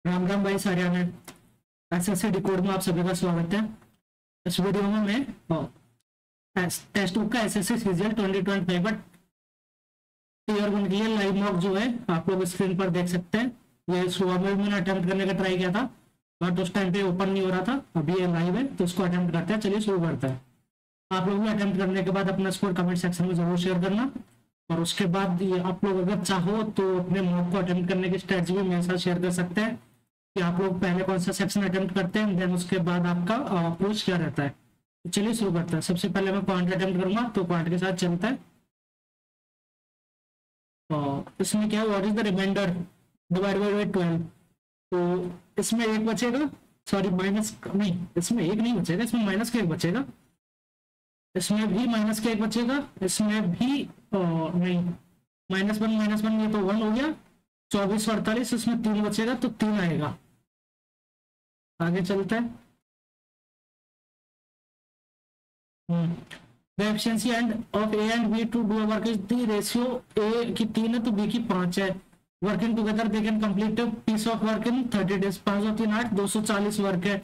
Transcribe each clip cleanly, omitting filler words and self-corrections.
राम राम भाई सारिया में एसएससी डिकोड में आप सभी का स्वागत है। इस वीडियो में मैं टेस्ट बुक का SSC CGL 2025 but year one के लिए लाइव मॉक जो है आप लोग स्क्रीन पर देख सकते हैं। ये सुबह में मैंने अटेम्प्ट करने का ट्राई किया था बट उस टाइम पे ओपन नहीं हो रहा था। अभी ये लाइव है तो उसको अटेम्प्ट करते हैं। चलिए शुरू करते हैं। आप लोग भी अटेम्प्ट करने के बाद अपना स्कोर कमेंट सेक्शन में जरूर शेयर करना और उसके बाद ये आप लोग अगर चाहो तो अपने मॉक को अटेम्प्ट करने की स्ट्रेटजी भी मेरे साथ शेयर कर सकते हैं कि आप लोग पहले कौन सा सेक्शन अटेम्प्ट करते हैं, देन उसके बाद आपका अप्रोच क्या रहता है। तो चलिए शुरू करते हैं। सबसे पहले मैं पॉइंट अटेम्प्ट करूंगा तो पॉइंट के साथ चलता है। तो इसमें क्या है, what is the reminder divide by 12। तो इसमें एक बचेगा, सॉरी माइनस नहीं, इसमें एक नहीं बचेगा, इसमें माइनस का एक बचेगा, इसमें भी माइनस का एक बचेगा, इसमें भी नहीं, माइनस वन ये तो 1 हो गया। 24 और 48 इसमें 3 बचेगा तो 3 आएगा। आगे चलते हैं। The efficiency and of A and B to do work is the ratio A की 3 है तो बी की 5 है। Working together they can complete a piece of work in 30 days. 5 और 3 8, 240 वर्क है।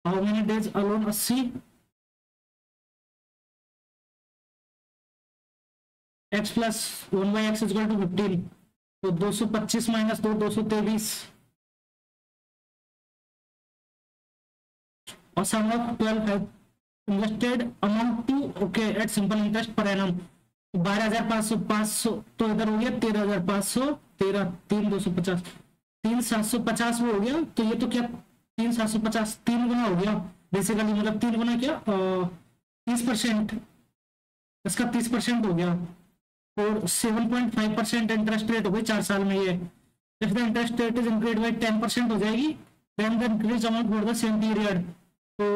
How many days alone 80। x plus 1/x is equal to 15 तो 225 minus 2 223 और सम of 12 है invested amount to okay at simple interest पर annum 12,500 500 तो इधर हो गया 13,500 13 3 250 3,750 वो हो गया। तो ये तो क्या 3,750 3 गुना हो गया बेसिकली, मतलब 3 गुना क्या 30%, इसका 30% हो गया और 7.5% इंटरेस्ट रेट हो गई 4 साल में। ये if the interest rate is increase by 10% हो जाएगी then the increase amount for the same period. तो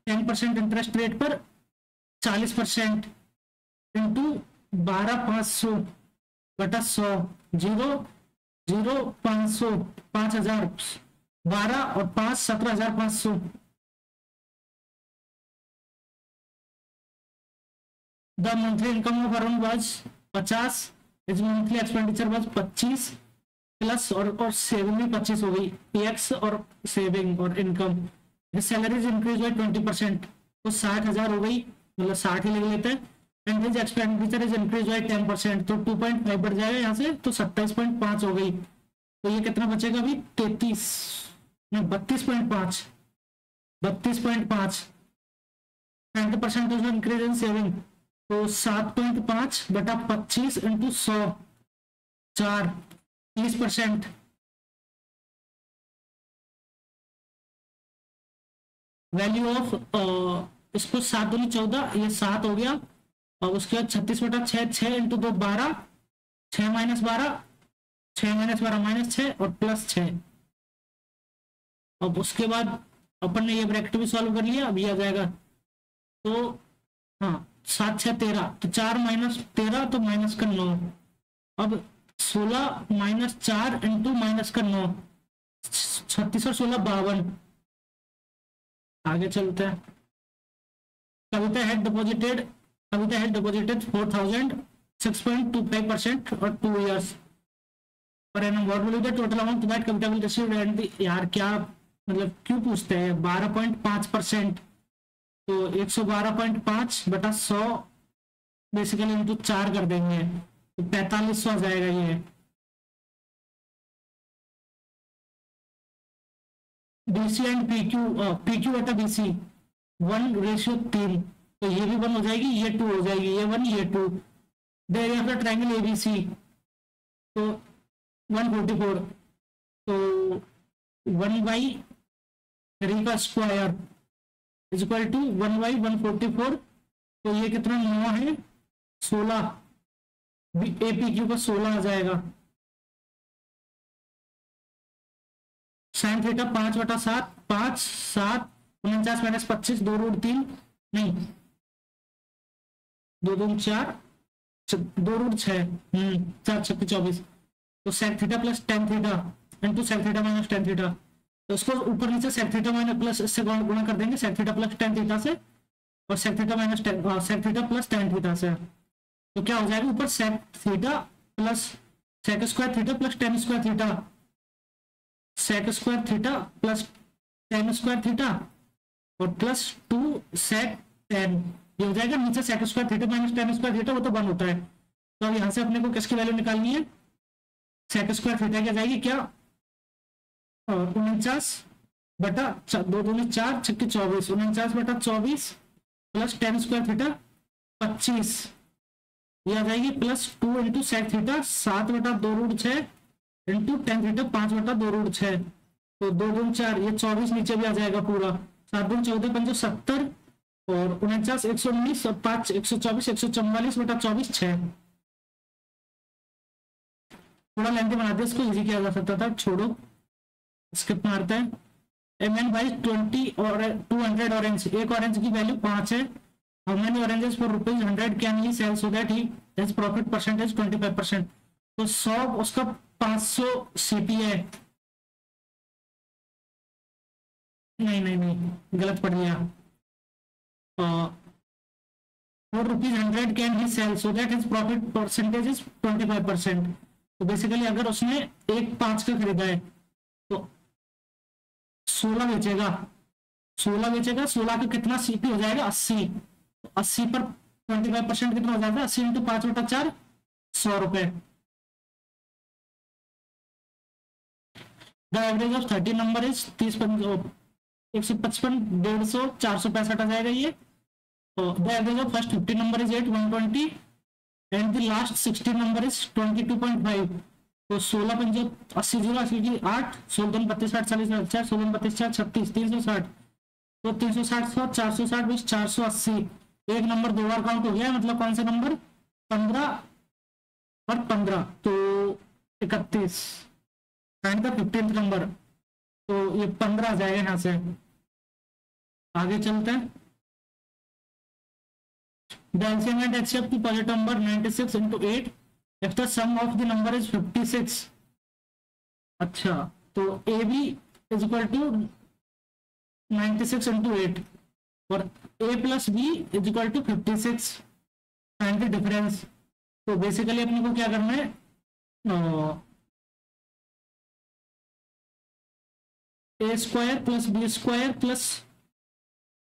10% इंटरेस्ट रेट पर 40% इंटू 12,500 बटा 100 0 0 500 5,000 12 और 5 17,500। The monthly income of around was 50, is monthly expenditure was 25 plus और सेविंग भी 25 हो गई। एक्स और सेविंग और income salary is increase bye 20% तो 60,000 हो गई, मतलब 60 ही ले लेते हैं। And his expenditure is increase by 10% तो 2.5 बढ़ जाएगा यहाँ से तो 27.5 हो गई। तो ये कितना बचेगा अभी 32 नहीं 32.5 20% इंक्रीज इन सेविंग तो 7.5 बटा 25 इंटू 100 4 30%। वैल्यू ऑफ इसको 7 दूनी 14 ये 7 हो गया और उसके बाद 36 बटा 6 6 इंटू 2 12 6 माइनस 12 6 माइनस 12 माइनस 6 और प्लस 6। अब उसके बाद अपन ने ये ब्रैकेट भी सॉल्व कर लिया। अभी आ जाएगा तो हाँ 7 6 13 तो 4 माइनस 13 तो माइनस का 9। अब 16 माइनस 4 इंटू माइनस का 9 36 और 16 52। आगे चलते हैं। कविता हैड डिपॉजिटेड 4,000 6.25% और 2 years per annum. What will be the total amount that Kavita will receive and यार क्या मतलब क्यों पूछते हैं 12.5% तो 112.5 बटा 100 बेसिकली इंटू 4 कर देंगे तो 4500 आ जाएगा। ये बीसी एंड पीक्यू बटा बीसी 1:3 तो ये भी 1 हो जाएगी, ये 2 हो जाएगी, ये 1 ये 2। The area of the triangle ABC तो 144 तो 1/3 का स्क्वायर इज इक्वल टू 1/144 तो ये कितना 9 है 16 एपीक्यू का 16 आ जाएगा। साइन थीटा 5 बटा 7 5 7 49 माइनस 25 2√3 नहीं 2 2 4 2√6 4 6 24 तो sec theta plus tan theta into sec theta minus tan theta तो उसको ऊपर नीचे सेक थीटा माइनस प्लस इससे गुणा कर देंगे sec theta plus tan theta से और sec theta minus sec theta plus tan theta से। तो क्या हो जाएगा ऊपर sec theta plus sec square theta plus tan square theta sec square theta plus tan square theta और प्लस 2 सेक टेन, ये हो जाएगा। नीचे sec square theta minus tan square theta, वो तो 1 होता है। तो अब यहाँ से अपने को किसकी वैल्यू निकालनी है, सेक स्क्वायर थीटा क्या जाएगी, क्या 49 बटा 2 दूनी 4 छक्के 24, 49 बटा 24 प्लस टेन स्क्वायर थीटा 25, ये आ जाएगी प्लस 2 इंटू सेक थीटा 7 बटा 2 रूट 6 इंटू टेन थीटा 5 बटा 2 रूट 6, तो 2 दून 4, ये 24 नीचे भी आ जाएगा पूरा, 7 दून 14 5 70 और 49 119 और 5 124 144 बटा 24 6। थोड़ा लेंथी बना दे इसको, इजी किया जा सकता था, छोड़ो स्किप मारते हैं। एमएन बाई 20 और 200 ऑरेंज, एक ऑरेंज की वैल्यू 5 है। How many oranges for ₹100 can he sell so that he his profit percentage 25%। तो 100 उसका 500 सीपी है, नहीं नहीं नहीं गलत पढ़ लिया, for ₹100 can he sell so that his profit percentage is 25%। तो बेसिकली अगर उसने एक 5 का खरीदा है तो 16 बेचेगा, 16 का कितना सीपी हो जाएगा 80, तो 80 पर 25% कितना हो जाता है, 80 इंटू 5 बटा 4 100 रुपए। The average of 30 number is 30 155 150 465 आ जाएगा ये। तो the average of first 50 number is 8 120 and the last 60 number is 22.5। तो 16 पंजे 80 0 80 की 8 16 32 60 40 4 16 32 4 36 360, तो 360 100 460 20 480, एक नंबर 2 बार काउंट हो गया, मतलब कौन सा नंबर 15 और 15 तो 31 एंड द 15th नंबर, तो ये 15 आ जाएगा। यहाँ से आगे चलते हैं। The LCM and HCF की positive number 96 into 8 if the sum of the number is 56। अच्छा, तो AB is equal to 96 into 8 और A plus B is equal to 56 find the difference। तो बेसिकली अपने को क्या करना है, A square plus B square plus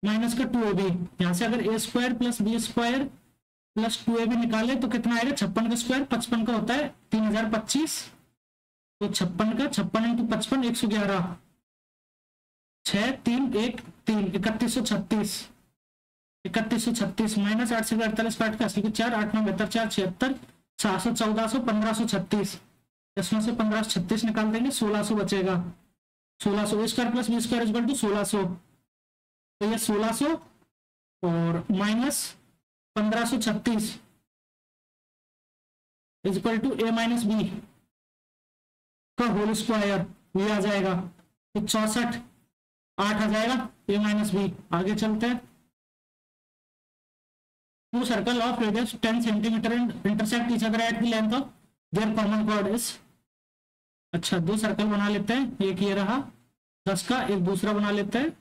minus का 2ab, यहां से अगर A square plus B square plus 2ab निकाले तो कितना आएगा, 56 का स्क्वायर 55 का होता है 3025, तो 56 का 56 इंटू 55 111 6 3 1 3 3136 3136 माइनस 8 से 48 काट का 4 8 9 72 4 76 700 1400 1536, इसमें से 1536 निकाल देंगे 1600 बचेगा। 1600 square plus B square equal to 1600, तो ये 1600 और minus 1536 equal to A minus B का होल स्क्वायर, ये आ जाएगा तो 64 8 आ जाएगा ए माइनस बी। आगे चलते हैं। Two circle of radius 10 centimetre and intersect each other at the length of their common chord is. अच्छा, दो सर्कल बना लेते हैं, एक ये रहा 10 का, एक दूसरा बना लेते हैं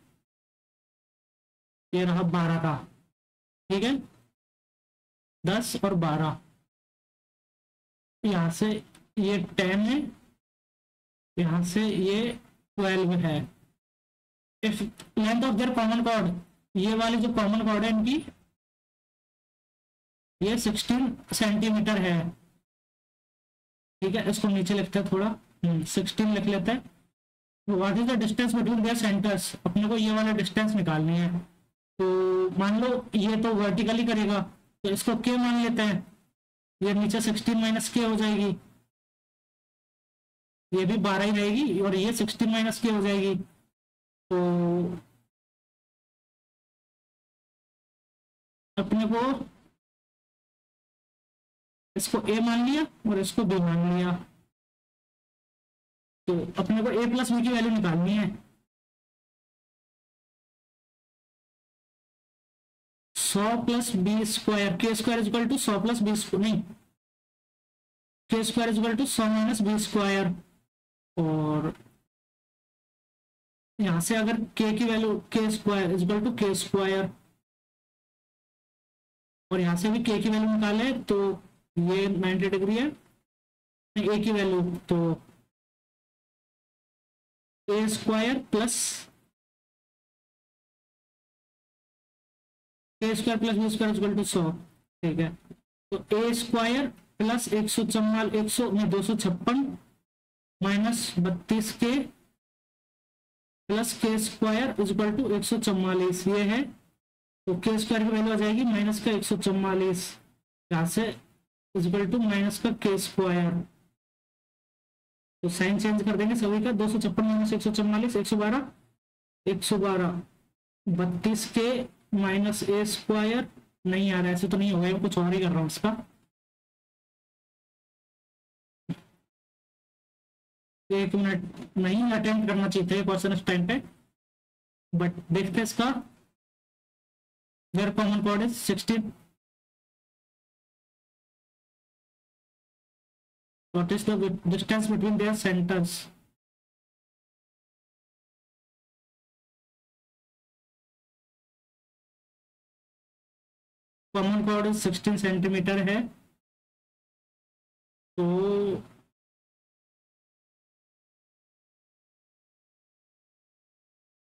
ये रहा 12 का, ठीक है 10 और 12, यहां से ये 10 है, यहां से ये 12 है। If length of their common cord, ये वाली जो कॉमन कॉर्ड है इनकी ये 16 सेंटीमीटर है, ठीक है इसको नीचे लिखते हैं थोड़ा, 16 लिख लेते हैं। What is the distance between their centres, अपने को ये वाला डिस्टेंस निकालनी है। तो मान लो ये तो वर्टिकली करेगा तो इसको के मान लेते हैं, ये नीचे 16 माइनस के हो जाएगी, ये भी 12 ही रहेगी और ये 16 माइनस के हो जाएगी। तो अपने को इसको ए मान लिया और इसको बी मान लिया, तो अपने को ए प्लस बी की वैल्यू निकालनी है। 100 plus B square, K square is equal to 100 plus B नहीं, K square is equal to 100 minus B square, और यहां से अगर के की value K square is equal to K square, और यहां से भी के की वैल्यू निकाले तो ये 90 डिग्री है, ए की वैल्यू तो A square plus A square plus B square equal to 100। ठीक है, तो ए स्क्वायर प्लस 144 100 में 256 माइनस 32 के प्लस के स्क्वायर इक्वल टू 144 ये है। तो के स्क्वायर की वैल्यू आ जाएगी माइनस का 144, यहाँ से इक्वल टू माइनस का के स्क्वायर। तो साइन चेंज कर देंगे सभी का, 256 माइनस 144 112 112 32 के माइनस ए स्क्वायर नहीं आ रहा है, ऐसे तो नहीं होगा, मैं कुछ और ही कर रहा हूँ इसका। एक मिनट, नहीं अटेम्प्ट करना चाहिए था क्वेश्चन इस टाइम पे, बट देखते हैं इसका। वेयर कॉमन कोड is 16। What is the distance between their centres? Common कोड 16 सेंटीमीटर है। तो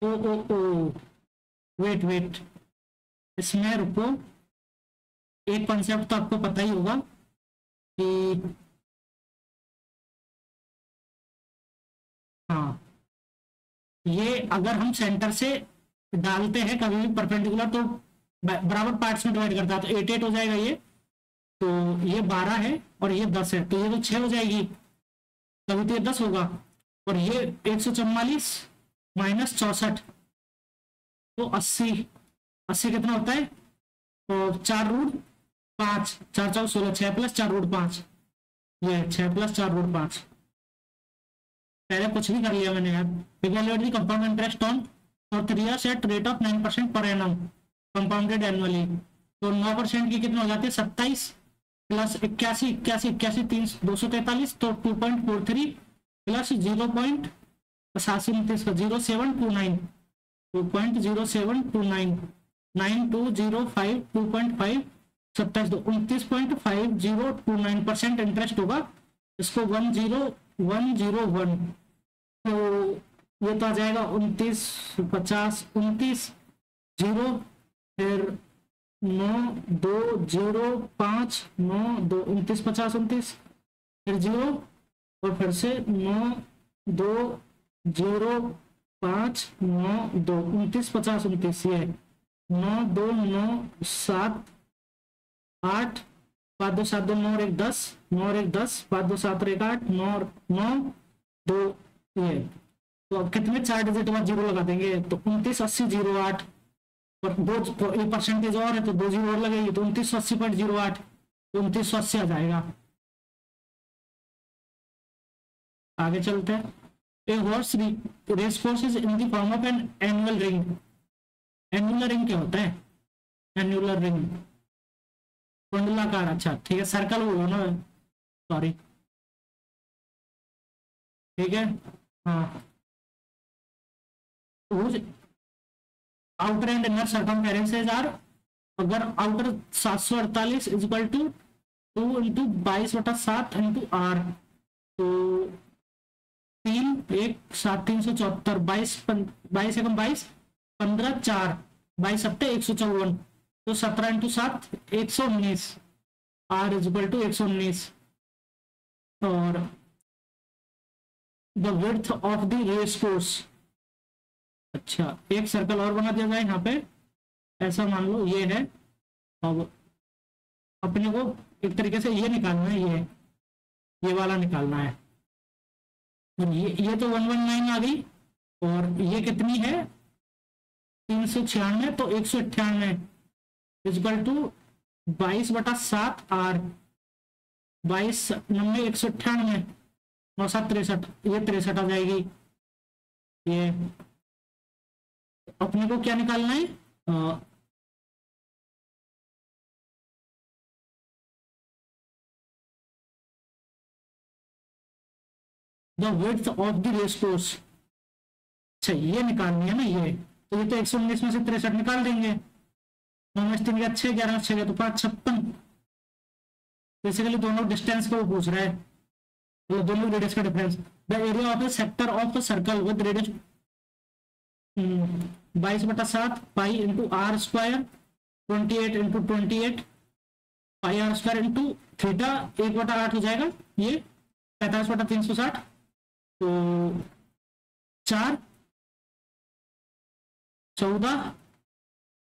ओ ओ ओ वेट इसमें रुको, एक कॉन्सेप्ट तो आपको पता ही होगा कि हाँ, ये अगर हम सेंटर से डालते हैं कभी भी परपेंडिकुलर तो बराबर पार्ट्स में डिवाइड करता है, तो 8 8 हो जाएगा ये। तो ये 12 है और ये 10 है, तो ये तो 6 हो जाएगी, तभी तो ये 10 होगा। और ये 144 माइनस 64 तो 80 80 कितना होता है? तो 4 रूट 5 4 4 16 6 प्लस 4 रूट 5, ये 6 प्लस 4 रूट 5। पहले कुछ भी कर लिया मैंने यार। Evaluate the compound interest on for 3 years at rate of 9% per annum compounded annually. तो 9% की कितना हो जाती है? 27 प्लस 81 81 81 243, तो 2.43 प्लस 0.87 का 0729 2.0729 9205 2.5 27 29.5029% इंटरेस्ट होगा। इसको 10101, तो ये तो आ जाएगा 29 50 29 0 फिर 9 2 0 5 9 2 29 50 29 फिर 0 और फिर से 9 2 0 5 9 2 29 50 29, ये 9 2 9 7 8 5 2 7 2 9 और 1 10 9 और 1 10 5 2 7 और 1 8 9 और 9 2 ये। तो अब कितने 4 डिजिट बाद जीरो लगा देंगे, तो 29 80 08 और 2 परसेंटेज और है तो 2 जीरो और लगेगी, तो 2980.08 2980 आ जाएगा। आगे चलते हैं। A horse race course is in the form of an annual ring. Annular ring क्या होता है? एनुलर रिंग कुंडलाकार, अच्छा ठीक है, सर्कल बोलो ना, सॉरी, ठीक है हाँ। Outer and inner circumferences are, अगर outer 748 is equal to 2 into 22/7 into R, तो 3 1 7 374 22 22 एकम 22 15 4 22 सत्ते 154, तो 17 into 7 119, R is equal to 119। और the width of the race course, अच्छा एक सर्कल और बना दिया जाए यहाँ पे, ऐसा मान लो ये है। अब अपने को एक तरीके से ये निकालना है, ये वाला निकालना है। और ये तो 119 आ गई, और ये कितनी है 396, तो 198 इक्वल टू 22/7 आर, 22 90 198 9 7 63, ये 63 आ जाएगी। ये अपने को क्या निकालना है? The width of the race course, अच्छा ये निकालनी है ना ये, तो ये तो 119 में से 63 निकाल देंगे, 9 में 3 गया 6 11 6 गया तो 5 56। बेसिकली दोनों डिस्टेंस को वो पूछ रहा है, मतलब दोनों रेडियस का difference. The area of a sector of a circle with radius 22/7 pi into R square 28 into 28 pi R square into theta 1/8 हो जाएगा ये 45/360। तो 4 14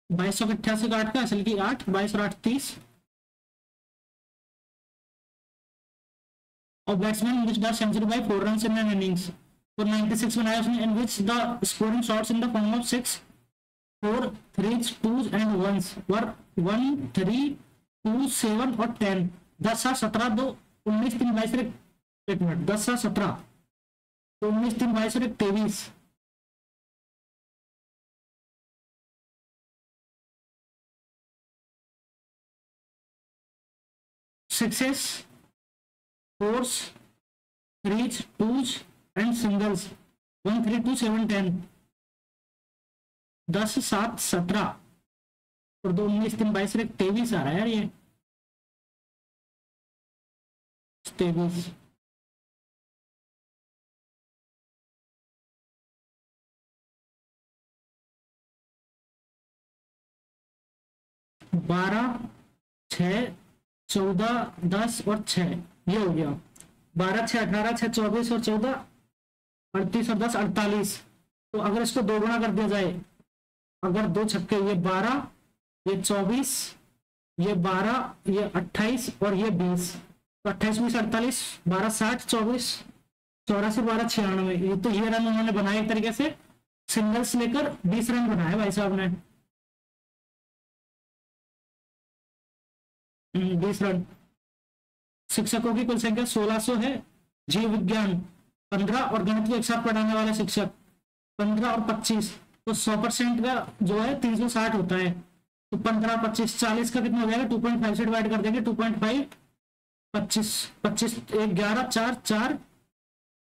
2288 का 8 का असल की 8 22 और 8 30 और batsman which the century by 4 run in an innings. तो 96 बनाया उसने in which the scoring shots in the form of 6 4 3 2 and 1s were 1 3 2 7 और 10। 10 7 17 2 19 3 22 एक मिनट 10 7 17 तो 19 3 22 और 23 6s 4s 3s 2s and singles 1 3 2 7 10 10 7 17 और 2 19 3 22 और 23 आ रहा है यार ये 23। बारह 6 14 10 और 6 ये हो गया 12 6 18 6 24 और 14 38 और 10 48। तो अगर इसको दो गुना कर दिया जाए अगर 2 छक्के ये 12 ये 24 ये 12 ये 28 और ये 20 तो 28 20 48 12 60 24 84 12 96 ये तो ये रन उन्होंने बनाए एक तरीके से सिंगल्स लेकर 20 रन बनाए भाई साहब ने 20 रन। शिक्षकों की कुल संख्या 1600 है। जीव विज्ञान 15 और गणित को एक साथ पढ़ाने वाले शिक्षक 15 और 25 तो 100% का जो है 360 होता है। तो 15 और 25 40 का कितना हो जाएगा 2.5 से डिवाइड कर देंगे 2.5 25 25 1 11 4 4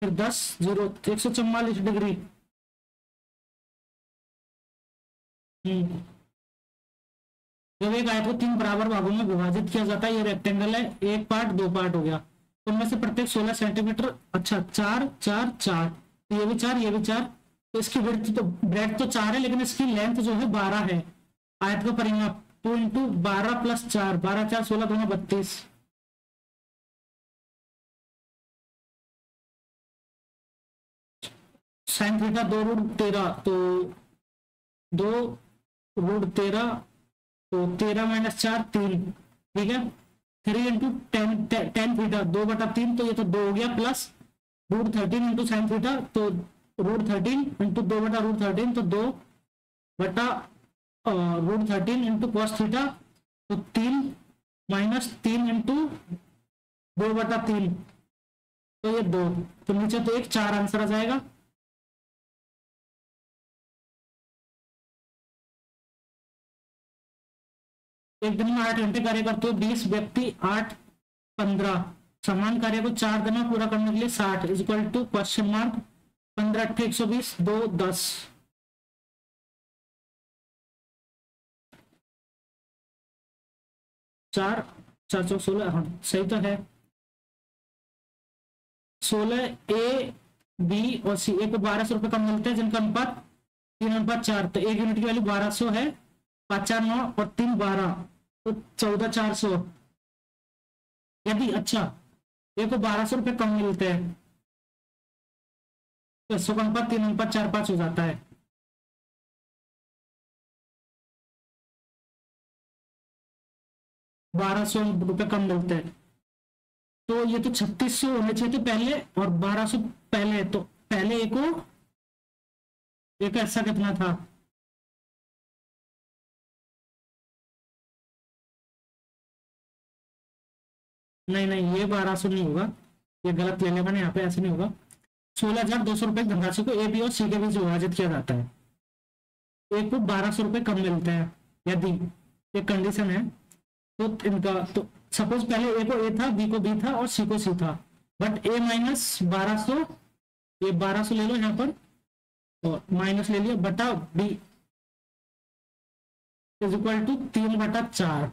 फिर 10 0 144 डिग्री। जब एक आयत को 3 बराबर भागों में विभाजित किया जाता है ये रेक्टेंगल है एक पार्ट 2 पार्ट हो गया तो उनमें से प्रत्येक 16 सेंटीमीटर अच्छा 4 4 4 ये भी 4 ये भी 4 तो इसकी विड्थ तो ब्रेड तो 4 है लेकिन इसकी लेंथ जो है 12 है। आयत का परिमाप 2 into 12 plus 4 12 4 16 2 32 sine theta 2 root 13 तो 2 रूट 13 तो 13 माइनस 4 3 ठीक है 3 इंटू 10 थीटा 2/3 तो ये तो 2 हो गया plus root 13 into sine theta तो रूट 13 इंटू 2/रूट 13 तो 2 बटा रूट 13 इंटू कॉस थीटा तो 3 माइनस 3 इंटू 2/3 तो ये 2 तो नीचे तो एक 4 आंसर आ जाएगा। एक दिन में 8 घंटे कार्य करते हुए 20 व्यक्ति 8 15 समान कार्य को 4 दिन में पूरा करने के लिए 60 is equal to question mark 15 8 120 2 10 4 4 4 16 हाँ सही तो है 16 ए बी और सी ए को 1200 रुपए कम मिलते हैं जिनका अनुपात 3:4 तो 1 यूनिट की वैल्यू 1200 है 5 4 9 और 3 12 तो 14 400 यदि अच्छा ए को 1200 रुपए कम मिलते हैं तो 100 का अनुपात 3:4 5 हो जाता है। ₹1200 कम मिलते हैं तो ये तो 3600 होने चाहिए थे पहले और 1200 पहले तो पहले एक ऐसा कितना था नहीं नहीं ये 1200 नहीं होगा ये गलत ले लिया मैंने यहाँ पे ऐसे नहीं होगा 16,200 रुपए धनराशि को ए बी और सी के बीच विभाजित किया जाता है एक को 1200 रुपए कम मिलते हैं यदि ये कंडीशन है तो इनका तो सपोज पहले ए को ए था बी को बी था और सी को सी था बट ए माइनस 1200 ये 1200 ले लो यहाँ पर और माइनस ले लिया बटा बी इज इक्वल टू 3/4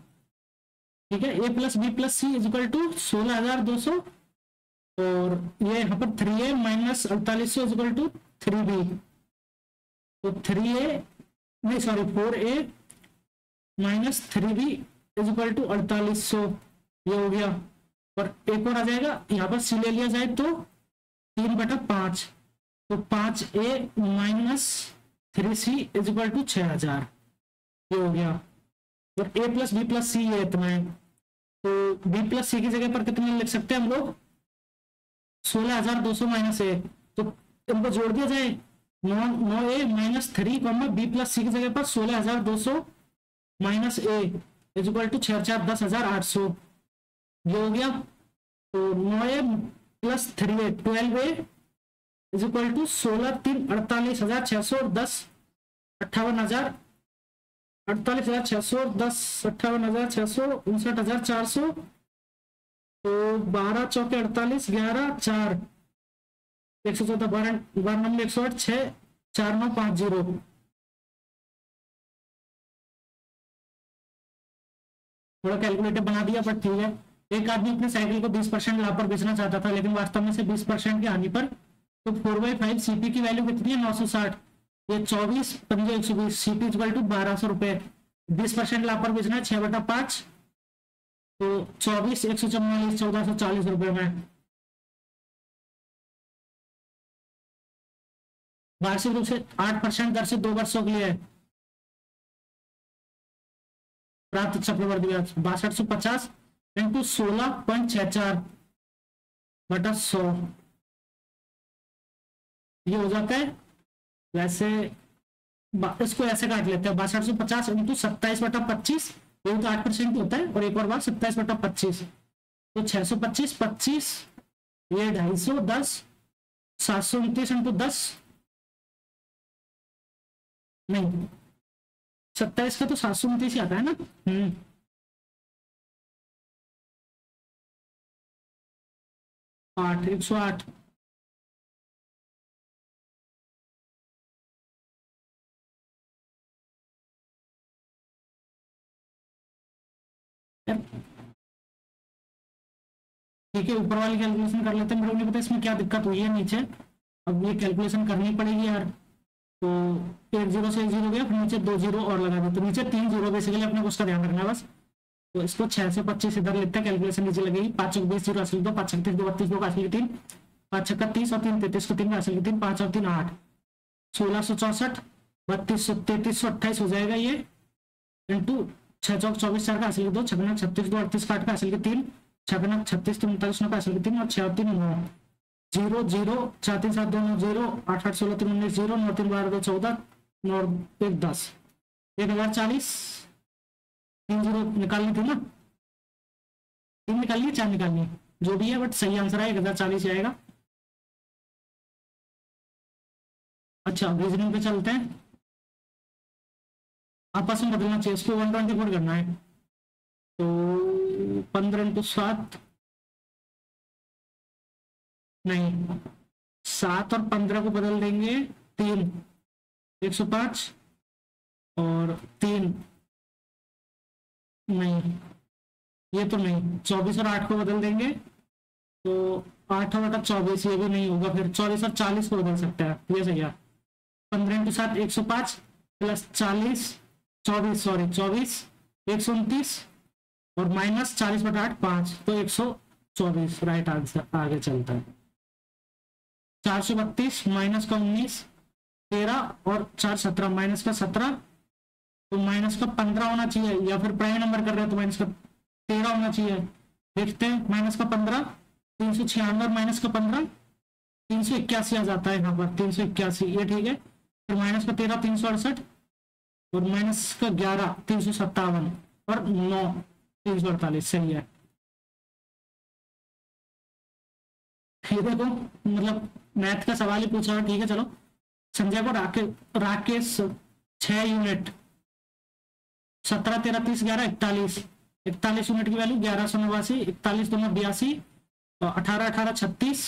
ठीक है A plus B plus C is equal to 16,200 और ये यहाँ पर 3a minus 4800 equal to 3b, तो 3a नहीं sorry 4a minus 3b is equal to 4800, ये हो गया। और एक और आ जाएगा, यहाँ पर सी ले लिया जाए तो 3/5, तो 5a minus 3c is equal to 6000, ये हो गया। और a प्लस बी प्लस सी ये इतना है, तो b प्लस सी की जगह पर कितने लिख सकते हैं हम लोग, 16200 माइनस ए, तो इनको जोड़ दिया जाए 9a माइनस 3 बी प्लस सी की जगह पर 16200 minus A is equal to 6/4 10,800, ये हो गया। तो 9a plus 3a 12a is equal to 16 3 48,600 और 10 58,000 48,600 10 58,600 59,400, तो 12 चौके 48 11 4 114 12 नंबर 108 6 4950, थोड़ा कैलकुलेटर बना दिया पर ठीक है। एक आदमी अपने साइकिल को 20% लाभ पर बेचना चाहता था, लेकिन वास्तव में से 20% की हानि पर, तो 4/5 सीपी की वैल्यू कितनी है 960, ये 24 15 120, सीपी इक्वल टू 1200 रुपए, 20% लाभ पर बेचना है 6/5, तो 24 144 1440 रुपए में। वार्षिक रूप से 8% दर से 2 वर्षों के लिए प्राप्त चक्रवर्ती ब्याज 6250 इंटू 16.64 बटा 100, ये हो जाता है। वैसे इसको ऐसे काट लेते हैं, 6250 इंटू 27/25, ये तो 8% होता है, और एक और बार 27/25, तो 625 25, ये 250 10 729 इंटू 10 नहीं 27 का तो 729 ही आता है ना। 8 108, ठीक है ऊपर वाली कैलकुलेशन कर लेते हैं, मेरे को नहीं पता इसमें क्या दिक्कत हुई है नीचे, अब ये कैलकुलेशन करनी पड़ेगी यार। तो 1 0 से 1 0 गया, फिर नीचे 2 0 और लगा दो, तो नीचे 3 0 बेसिकली अपने को उसका ध्यान रखना है बस। तो इसको 6 से 25 इधर लेते हैं, कैलकुलेशन नीचे लगेगी। 5 20 0 असल 2 5 36 2 32 2 का असल 3 5 6 30 और 3 33 को 3 का असल 3 5 और 3 8 1664 3200 3328 हो जाएगा ये, इंटू 6 चौक 24 4 का असल 2 6 36 2 38 8 का असल 3 6 36 3 39 9 का असल 3 और 6 और 3 9 0 0 4 3 7 2 9 0 8 8 16 3 19 0 9 3 12 2 14 9 1 10 1040 3 0 निकालनी थी ना, 3 निकालनी है 4 निकालनी है, जो भी है बट सही आंसर है 1040 आएगा। अच्छा रीजनिंग पे चलते हैं, आपस में बदलना चाहिए, इसको 124 करना है, तो 15 इंटू 7 नहीं 7 और 15 को बदल देंगे 3 105 और 3 नहीं ये तो नहीं, 24 और 8 को बदल देंगे तो 8 और 8 24, ये भी नहीं होगा, फिर 24 और 40 को बदल सकते हैं, ये सही है। 15 इंटू 7 105 प्लस 40 24 सॉरी 24 129 और माइनस 40/8 5, तो 124 राइट आंसर। आगे चलता है 432 माइनस का 19 13 और 4 17 माइनस का 17, तो माइनस का 15 होना चाहिए, या फिर प्राइम नंबर कर रहे हो तो माइनस का 13 होना चाहिए। देखते हैं माइनस का 15 396 और माइनस का 15 381 आ जाता है यहाँ पर 381, ये ठीक है। फिर माइनस का 13 368 और माइनस का 11 357 और 9 348, सही है। ये देखो मतलब मैथ का सवाल ही पूछा है, ठीक है चलो। संजय को राकेश 6 यूनिट 17 13 30 11 41 41 यूनिट की वैल्यू 1189 41 2 82 और 18 18 36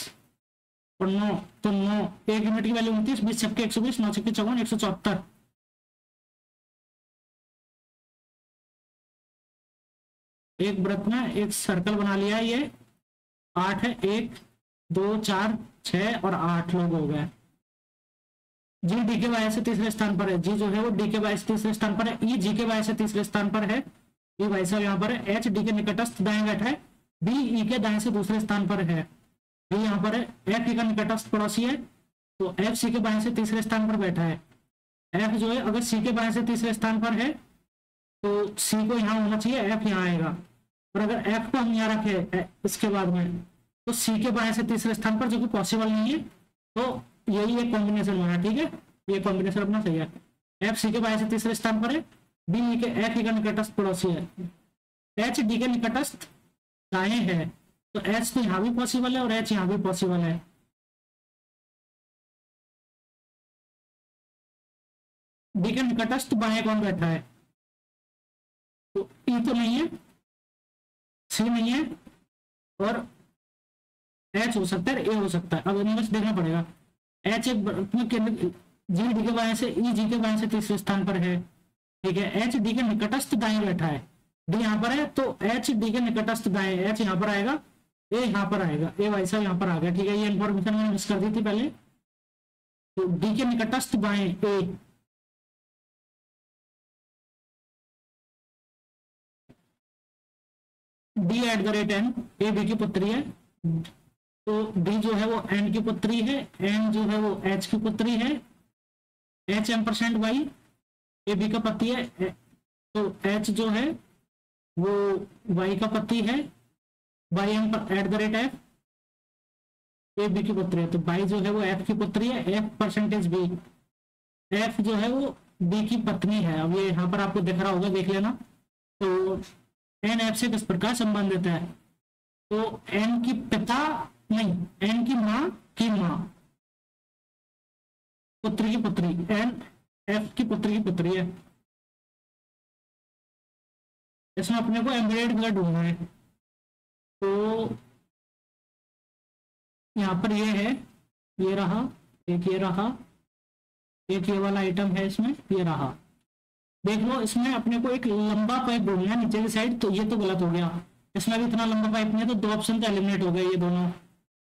और 9 तो 9 1 यूनिट की वैल्यू 29 20 छक्के 120 9 छक्के 54 174। एक वृत्त में एक सर्कल बना लिया है, ये 8 है 1 2 4 6 और 8 लोग हो गए। जी डी के वाई से तीसरे स्थान पर है, जी जो है वो डी के वाई से तीसरे स्थान पर है, ई जी के वाई से तीसरे स्थान पर है, ये भाई साहब यहाँ पर है, एच डी के निकटस्थ दाएं बैठा है, बी ई के दाएं से दूसरे स्थान पर है, बी यहाँ पर है, एफ ई का निकटस्थ पड़ोसी है, तो एफ सी के बाएं से तीसरे स्थान पर बैठा है। एफ जो है अगर सी के बाएं से तीसरे स्थान पर है तो सी को यहाँ होना चाहिए, एफ यहाँ आएगा, और अगर एफ को हम यहाँ रखे इसके बाद में तो सी के बाएं से तीसरे स्थान पर, जो कि पॉसिबल नहीं है, तो यही एक कॉम्बिनेशन बना। ठीक है, ये कॉम्बिनेशन अपना सही है। एफ सी के बाएं से तीसरे स्थान पर है, बी ई के एफ ई का निकटस्थ पड़ोसी है, एच डी के निकटस्थ दाएं है, तो एच तो यहाँ भी पॉसिबल है और एच यहाँ भी पॉसिबल है। डी के निकटस्थ बाएं कौन बैठा है, तो ई तो नहीं है, सी नहीं है, और एच हो सकता है, ए हो सकता है। अब इनमें से देखना पड़ेगा। एच एक जी डी के बाएं से, ई जी के बाएं से तीसरे स्थान पर है। ठीक है, एच डी के निकटस्थ दाएं बैठा है, डी यहाँ पर है, तो एच डी के निकटस्थ दाएं, एच यहाँ पर आएगा, ए यहाँ पर आएगा, ए भाई साहब यहाँ पर आ गया। ठीक है, ये इन्फॉर्मेशन मैंने मिस कर दी थी पहले। तो डी के निकटस्थ बाएं A, D at the rate N, A B की पुत्री है, तो डी जो है वो एन की पुत्री है, एन जो है वो एच की पुत्री है, H M% Y A B का पति है, तो एच जो है वो वाई का पति है, Y M at the rate F A B की पुत्री है, तो वाई जो है वो एफ की पुत्री है, एफ% बी, एफ जो है वो बी की पत्नी है। अब ये यहाँ पर आपको दिख रहा होगा, देख लेना। तो एन एफ से किस प्रकार संबंधित है, तो एन की पिता नहीं, एन की माँ की माँ, पुत्री की पुत्री, एन एफ की पुत्री की पुत्री है। इसमें अपने को एम्बेडेड कलर ढूंढना है, तो यहाँ पर ये है, ये रहा एक, ये रहा एक, ये वाला आइटम है इसमें, ये रहा। देख लो, इसमें अपने को एक लंबा पाइप ढूंढना है नीचे की साइड, तो ये तो गलत हो गया, इसमें भी इतना लंबा पाइप नहीं है, तो 2 ऑप्शन तो एलिमिनेट हो गए ये दोनों।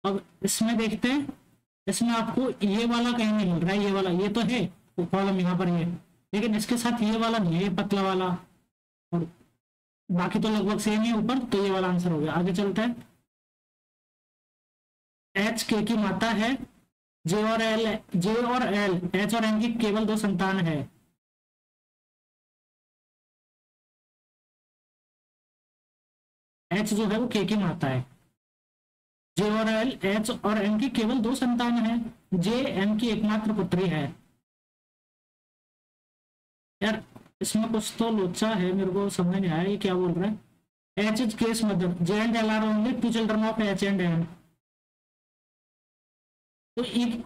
अब इसमें देखते हैं, इसमें आपको ये वाला कहीं नहीं मिल रहा है, ये वाला, ये तो है कॉलम यहाँ पर ये, लेकिन इसके साथ ये वाला नहीं है, ये पतला वाला, और बाकी तो लगभग सेम ही ऊपर, तो ये वाला आंसर हो गया। आगे चलते हैं। एच के की माता है, जे और एल, एच और एन की केवल 2 संतान है। एच जो है वो के की माता है, जे और एल, एच और एन की केवल 2 संतान है, जे एन की एकमात्र पुत्री है। यार इसमें कुछ तो लोचा है, मेरे को समझ नहीं आया ये क्या बोल रहा है। H is K's mother, J and L are only 2 children of H and N. तो एक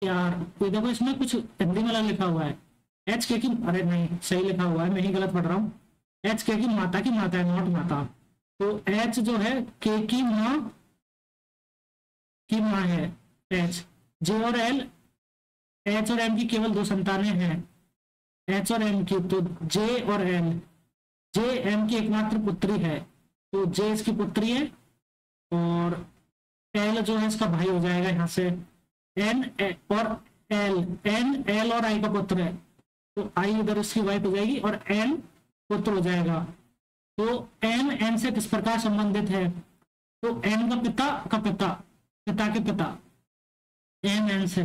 यार ये देखो, इसमें कुछ हिंदी में लिखा हुआ है, एच के की, अरे नहीं सही लिखा हुआ है, मैं ही गलत पढ़ रहा हूँ। एच के की माता है, नॉट माता। तो एच जो है के की माँ है एच, जे और एल, एच और एम की केवल 2 संतानें हैं, एच और एम की, तो जे और एल, जे एम की एकमात्र पुत्री है, तो जे इसकी पुत्री है, और एल जो है इसका भाई हो जाएगा यहाँ से, एन और एल, एन एल और आई का पुत्र है, तो आई इधर उसकी वाइफ हो जाएगी, और एन पुत्र हो जाएगा। तो एन एन से किस प्रकार संबंधित है, तो एन का पिता का पिता, पिता के पिता, एन एन से।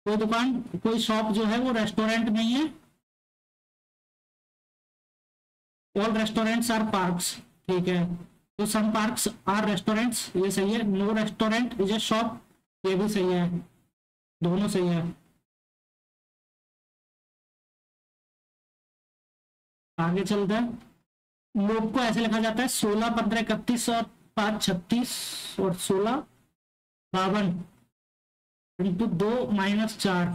कोई दुकान, कोई शॉप जो है वो रेस्टोरेंट नहीं है, ऑल रेस्टोरेंट्स आर पार्क्स। ठीक है, तो सम पार्क्स आर रेस्टोरेंट्स, ये सही है। No restaurant is a shop, ये भी सही है, दोनों सही है। आगे चलते हैं। लोग को ऐसे लिखा जाता है 16, 15, 31 और 5, 36 और 16, 52 इंटू 2 - 4,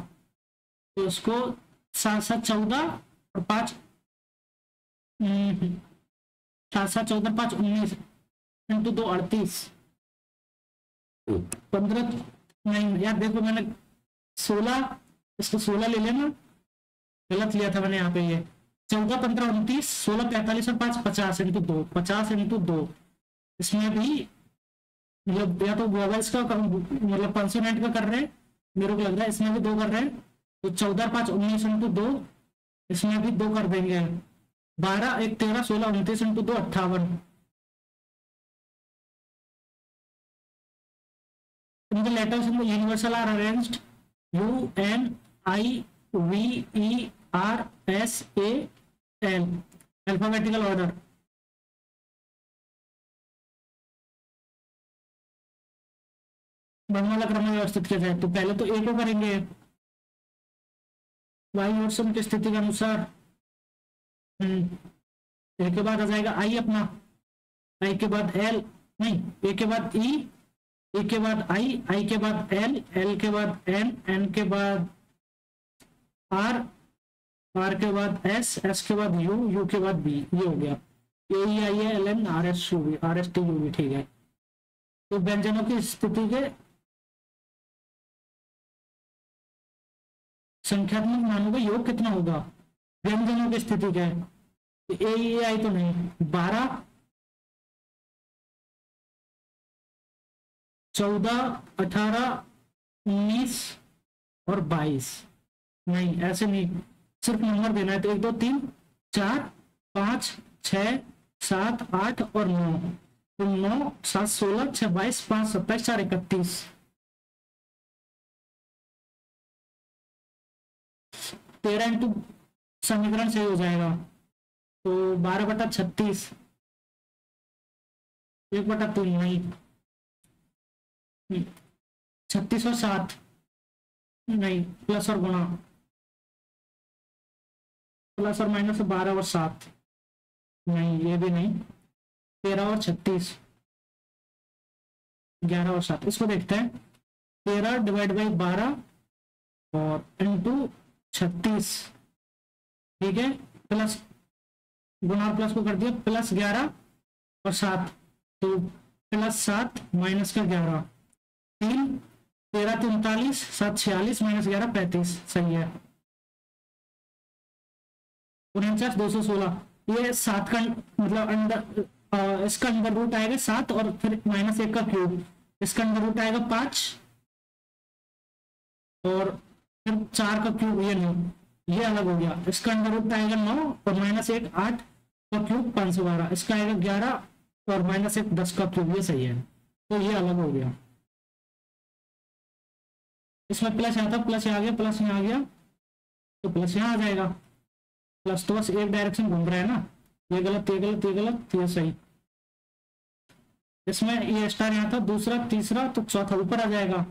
तो उसको 7, 7, 14 और 5, 7, 7, 14, 5, 19 इंटू 2 38, 15 नहीं यार देखो, मैंने 16, इसको 16 ले लेना, गलत लिया था मैंने यहाँ पे, ये 14, 15, 29, 16, 45 और 5, 50 इंटू 2, 50 इंटू 2, इसमें भी मतलब या तो वॉवल्स का मतलब कॉन्सोनेंट का कर रहे हैं, मेरे को लग रहा है इसमें भी दो कर रहे हैं, तो 14×5 = 19 2, इसमें भी दो कर देंगे, 12×1 13 16 29 2 58। In the letters in the universal are arranged U N I V E R S A L, alphabetical order. वर्णमाला क्रम में व्यवस्थित किया जाए, तो पहले तो ए को करेंगे वाई और सम की स्थिति के अनुसार। ए के बाद आ जाएगा आई अपना, आई के बाद एल, नहीं ए के बाद ई, ए के बाद आई, आई के बाद एल, एल के बाद एन, एन के बाद आर, आर के बाद एस, एस के बाद यू, यू के बाद बी। ये हो गया A E I L N R S U B, R S T U B. ठीक है, तो व्यंजनों की स्थिति के संख्यात्मक मानों का योग कितना होगा? व्यंजनों की स्थिति क्या है? ए ई आई तो नहीं, 12 14 18 19 और 22। नहीं ऐसे नहीं, सिर्फ नंबर देना है, तो 1 2 3 4 5 6 7 8 और 9, तो 9 7 16 6 22 5 27 4 31। 13 इंटू समीकरण सही हो जाएगा, तो 12/36 1/3 नहीं, 36 और 7 नहीं, प्लस और गुणा, प्लस और माइनस 12 और 7 नहीं, ये भी नहीं, 13 और 36 11 और 7। इसको देखते हैं, 13 डिवाइड बाई 12 और इंटू 36, ठीक है, प्लस गुणा और प्लस को कर दिया, प्लस 11 और 7, तो प्लस 7 माइनस का 11, 3 13 39 7 46 माइनस 11 35। सही है, 49 216। ये 7 का मतलब अंडर, इसका अंडर रूट आएगा 7 और फिर -1 का क्यूब, इसका अंडर रूट आएगा 5 और फिर 4 का क्यूब, ये नहीं, ये अलग हो गया, इसका अंडर रूट आएगा 9 और -1 8 का क्यूब 512, इसका आएगा 11 और -1 10 का क्यूब। ये सही है, तो ये अलग हो गया। इसमें प्लस आता, प्लस यहाँ आ गया, प्लस यहाँ आ गया, तो प्लस यहाँ आ जाएगा, प्लस तो बस एक डायरेक्शन घूम रहा है ना, ये गलत ये गलत ये गलत, ये सही। इसमें ये स्टार यहाँ था, दूसरा तीसरा तो चौथा ऊपर आ जाएगा,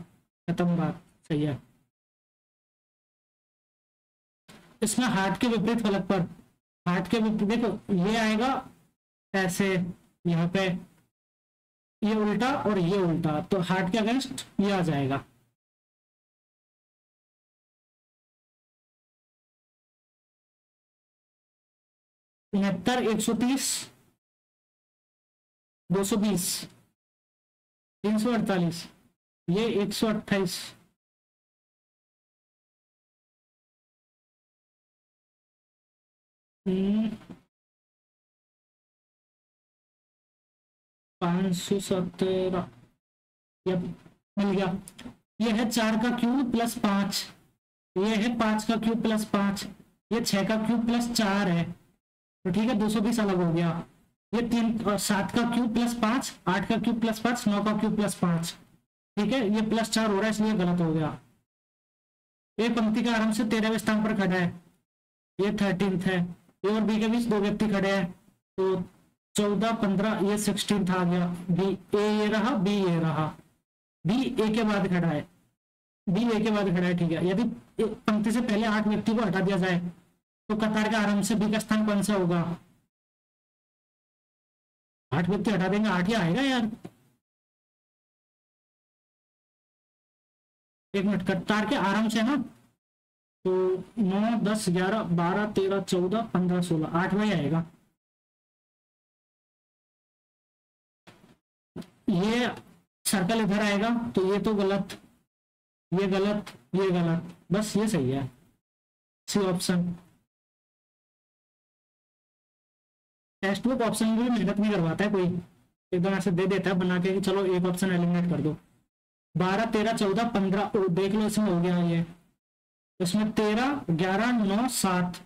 खत्म बात। सही है। इसमें हार्ट के विपरीत फलक पर, हार्ट के विपरीत देखो ये आएगा ऐसे, यहाँ पे ये उल्टा और ये उल्टा, तो हार्ट के अगेंस्ट ये आ जाएगा। उनहत्तर 130 220 348, ये 128, हम्म 517, ये मिल गया। ये है 4 का क्यूब प्लस 5, ये है 5 का क्यूब प्लस 5, ये 6 का क्यूब प्लस 4 है, तो ठीक है 220 अलग हो गया। ये 7 का क्यूब प्लस 5, 8 का क्यूब प्लस 5, 9 का क्यूब प्लस 5, ठीक है, ये प्लस 4 हो रहा है इसलिए गलत हो गया। ये पंक्ति का आराम से 13वें स्थान पर खड़ा है, ये 13th है, ए और बी के बीच 2 व्यक्ति खड़े हैं, तो 14 15 ये 16th आ गया। बी ए ये रहा, बी ये रहा, बी ए के बाद खड़ा है, बी ए के बाद खड़ा है, ठीक है। यदि पंक्ति से पहले 8 व्यक्ति को हटा दिया जाए तो कतार के आराम से बी का स्थान कौन सा होगा? 8 व्यक्ति हटा देंगे 8 ही आएगा यार। एक मिनट, कतार के आराम से ना, तो 9 10 11 12 13 14 15 16 8 वही आएगा। ये सर्कल इधर आएगा, तो ये तो गलत, ये गलत, ये गलत, बस ये सही है, C option. Text book option में भी मेहनत नहीं करवाता है कोई, एकदम ऐसे दे देता है बना के कि चलो एक ऑप्शन एलिमिनेट कर दो। 12 13 14 15 देख लो इसमें हो गया ये, इसमें 13 11 9 7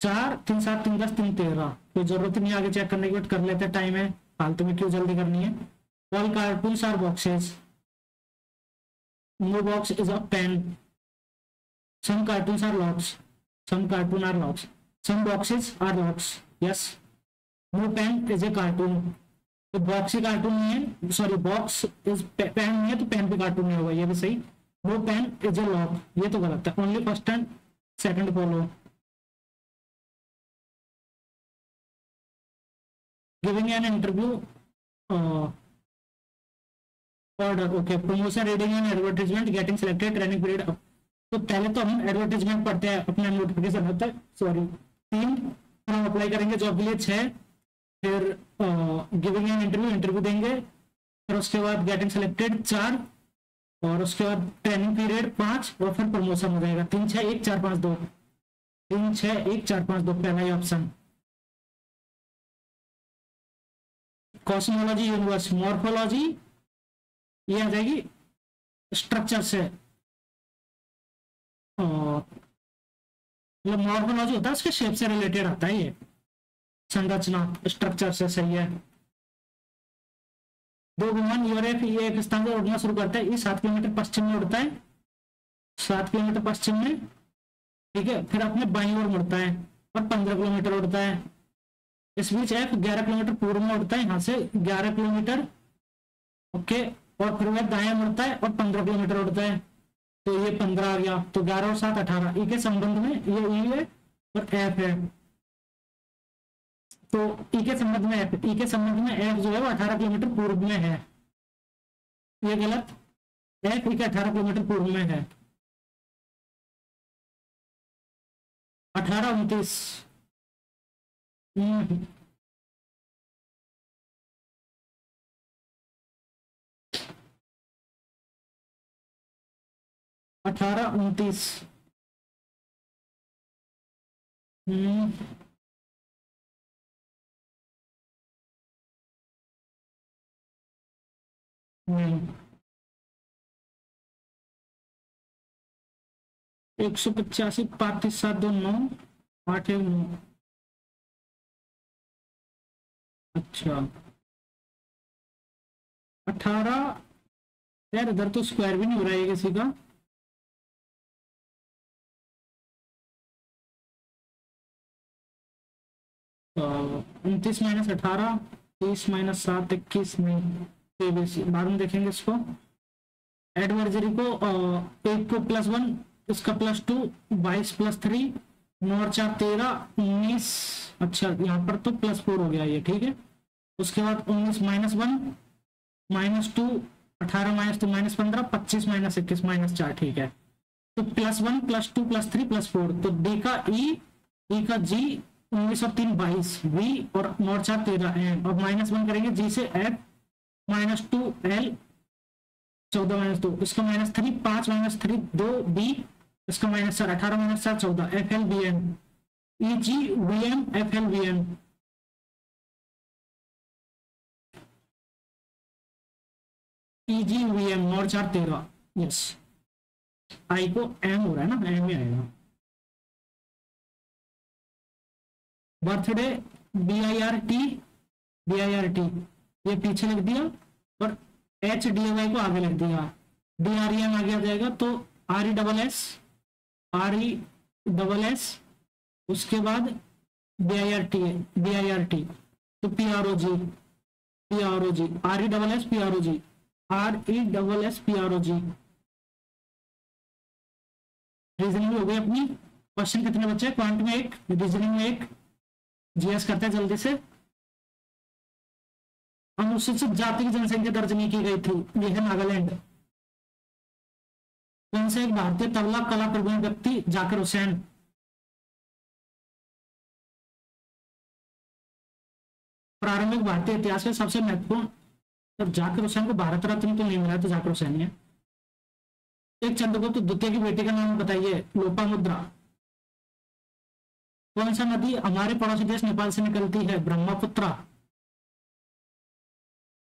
4 3 7 3 10 3 13, कोई जरूरत नहीं आगे चेक करने की, बट कर लेते हैं, टाइम है, फालतू में क्यों जल्दी करनी है। All cartoons are boxes, no box is a pen, some cartoons are locks, some cartoon are locks, some boxes are locks, yes, no pen is a cartoon, तो बॉक्स ही कार्टून नहीं है, सॉरी बॉक्स इज पेन नहीं है तो pen भी cartoon नहीं होगा, ये भी सही। No pen is a lock, ये तो गलत है, only first and second follow. Giving an interview order, okay, promotion, reading an advertisement, getting selected, training period. तो पहले तो हम एडवर्टाइजमेंट पढ़ते हैं, अपना नोटिफिकेशन होता है, सॉरी 3, फिर हम अप्लाई करेंगे जॉब के लिए 6, फिर गिविंग एन इंटरव्यू, इंटरव्यू देंगे, फिर उसके बाद गेटिंग सिलेक्टेड 4, और उसके बाद ट्रेनिंग पीरियड 5, और फिर प्रमोशन हो जाएगा। 3 6 1 4 5 2, 3 6 1 4 5 2, पहला ही ऑप्शन। कॉस्मोलॉजी यूनिवर्स, मॉर्फोलॉजी ये आ जाएगी स्ट्रक्चर से, मतलब मॉर्फोलॉजी होता है उसके शेप से रिलेटेड आता है, ये संरचना स्ट्रक्चर से, सही है। 2 विमान यूरोप, ये एक स्थान से उड़ना शुरू करता है, ये 7 किलोमीटर पश्चिम में उड़ता है, 7 किलोमीटर पश्चिम में, ठीक है, फिर अपने बाईं ओर मुड़ता है और 15 किलोमीटर उड़ता है। इस बीच एफ 11 किलोमीटर पूर्व में उड़ता है, यहाँ से 11 किलोमीटर, ओके, और फिर वह दाएं मुड़ता है और 15 किलोमीटर उड़ता है, तो ये 15 आ गया, तो 11 और 7 18। ई के संबंध में ये ई है और एफ है, तो ई के संबंध में एफ, ई के संबंध में एफ जो है वो 18 किलोमीटर पूर्व में है, ये गलत, एफ ई के 18 किलोमीटर पूर्व में है। 18 29, 18 29, नहीं, 185 5 7 2 9 8 1 9, अच्छा 18, यार इधर तो स्क्वायर भी नहीं हो रहा है किसी का, तो 29 - 18, 30 - 7 21 में, बाद में देखेंगे इसको। एडवर्जरी को 1 को +1, इसका +2, 22 + 3 9 और 4 13 19, अच्छा यहाँ पर तो +4 हो गया ये, ठीक है। उसके बाद 19 - 1 -2, 18 - 2 -15, 25 - 21 -4, ठीक है। तो +1 +2 +3 +4, तो डी का ई का जी, 19 और 3 22, वी और 9 और 4 13 एन, और -1 करेंगे जी से एफ, -2 एल, 14 - 2, इसका -3 5 - 3 2 बी, इसका -4 18 - 4 14, F L B N, E G V M F L V N, E G V M 9 और 4 13, यस। आई को एम हो रहा है ना, एम ही आएगा। बर्थडे BIRT, ये पीछे लिख दिया, और HDY को आगे लिख दिया, DREM आगे आ जाएगा, तो RESS, उसके बाद BIRT, तो PROG, RESS PROG। रीजनिंग हो गई अपनी। क्वेश्चन कितने बच्चे? क्वांट में 1, रीजनिंग में 1। जीएस करते हैं जल्दी से। अनुसूचित जाति की जनसंख्या दर्ज नहीं की गई थी, यह है नागालैंड। कौन से एक भारतीय तबला कला प्रवीण व्यक्ति? जाकिर हुसैन। प्रारंभिक भारतीय इतिहास के सबसे महत्वपूर्ण, तब जाकिर हुसैन को भारत रत्न तो नहीं मिला, तो जाकिर हुसैन है। एक चंद्रगुप्त द्वितीय की बेटी का नाम बताइए। लोपामुद्रा। कौन सा नदी हमारे पड़ोसी देश नेपाल से निकलती है? ब्रह्मपुत्र।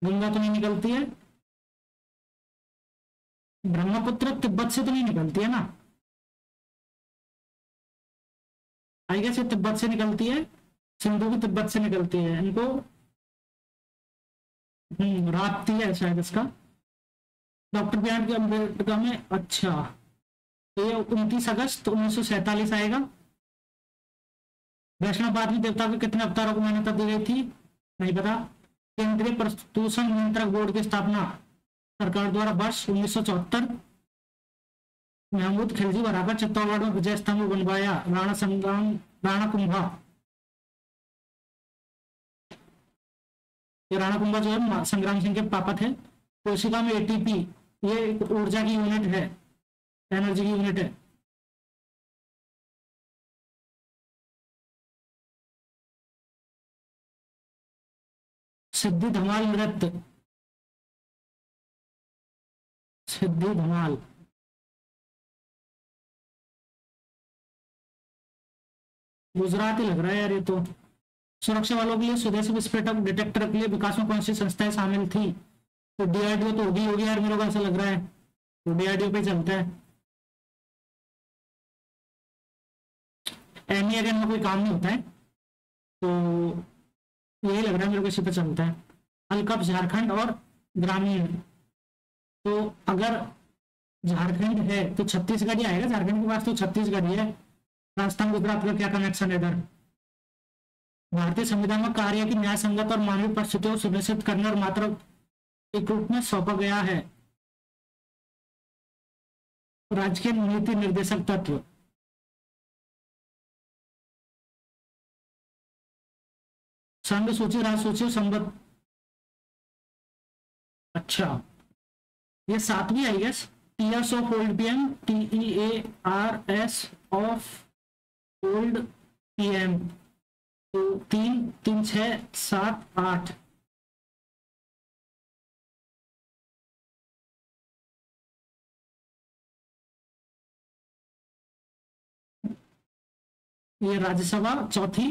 गंगा तो नहीं निकलती है, ब्रह्मपुत्र तिब्बत से तो नहीं निकलती है ना, आई गेस ये तिब्बत से निकलती है, सिंधु भी तिब्बत से निकलती है, इनको राप्ती है शायद इसका। डॉक्टर बी आर अम्बेडकर में, अच्छा तो ये 29 अगस्त 1947 आएगा। वैष्णववाद में देवता के कितने अवतारों को मान्यता दी गई थी, नहीं पता। केंद्रीय प्रदूषण नियंत्रक बोर्ड की स्थापना सरकार द्वारा वर्ष 1974। महमूद खिलजी बराबर चित्तौड़गढ़ में विजय स्तंभ बनवाया, राणा संग्राम, राणा कुंभा। ये राणा कुंभा जो है संग्राम सिंह के पापा थे। कोशिका में एटीपी, ये एक ऊर्जा की यूनिट है, एनर्जी की यूनिट है। सिद्धि धमाल नृत्य, सिद्धि धमाल, गुजराती लग रहा है यार ये तो। सुरक्षा वालों के लिए स्वदेशी विस्फोटक डिटेक्टर के लिए विकास में कौन सी संस्थाएं शामिल थी, तो डीआरडीओ तो होगी यार, मेरे को ऐसा लग रहा है, तो डीआरडीओ पे चलता है। एनी अगर में कोई काम नहीं होता है तो यही लग रहा है मेरे को, इसी पे चलता है। अलकप झारखंड और ग्रामीण, तो अगर झारखंड है तो छत्तीसगढ़ ही आएगा, झारखंड के पास तो छत्तीसगढ़ ही है। राजस्थान गुजरात का क्या कनेक्शन है इधर। भारतीय संविधान में कार्य की न्याय संगत और मानवीय परिस्थितियों को सुनिश्चित करने और मात्र एक रूप में सौंपा गया है। राज्य के नीति निर्देशक तत्व, संघ सूची, राज्य सूची, संबद्ध, अच्छा ये 7वीं I guess. Tears of old PM, TEARS of old PM, तो 3 3 6 7 8। ये राज्यसभा चौथी,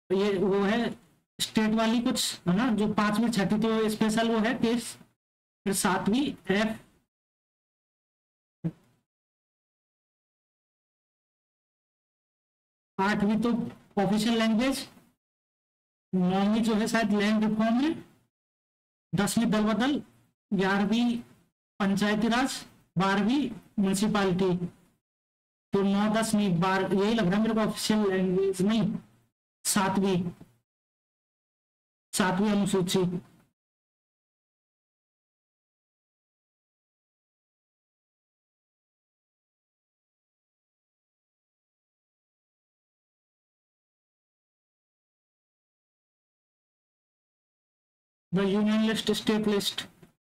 ये वो है स्टेट वाली कुछ है ना, जो 5वीं 6ठी तो स्पेशल वो है केस। फिर 7वीं F, 8वीं तो ऑफिशियल लैंग्वेज, 9वीं जो है शायद लैंड रिफॉर्म है, 10वीं दल बदल, 11वीं पंचायती राज, 12वीं म्यूनिसिपालिटी। तो 9 10 नहीं 12, यही लग रहा है मेरे को ऑफिशियल लैंग्वेज नहीं, 7वीं अनुसूची। The Union List, State List,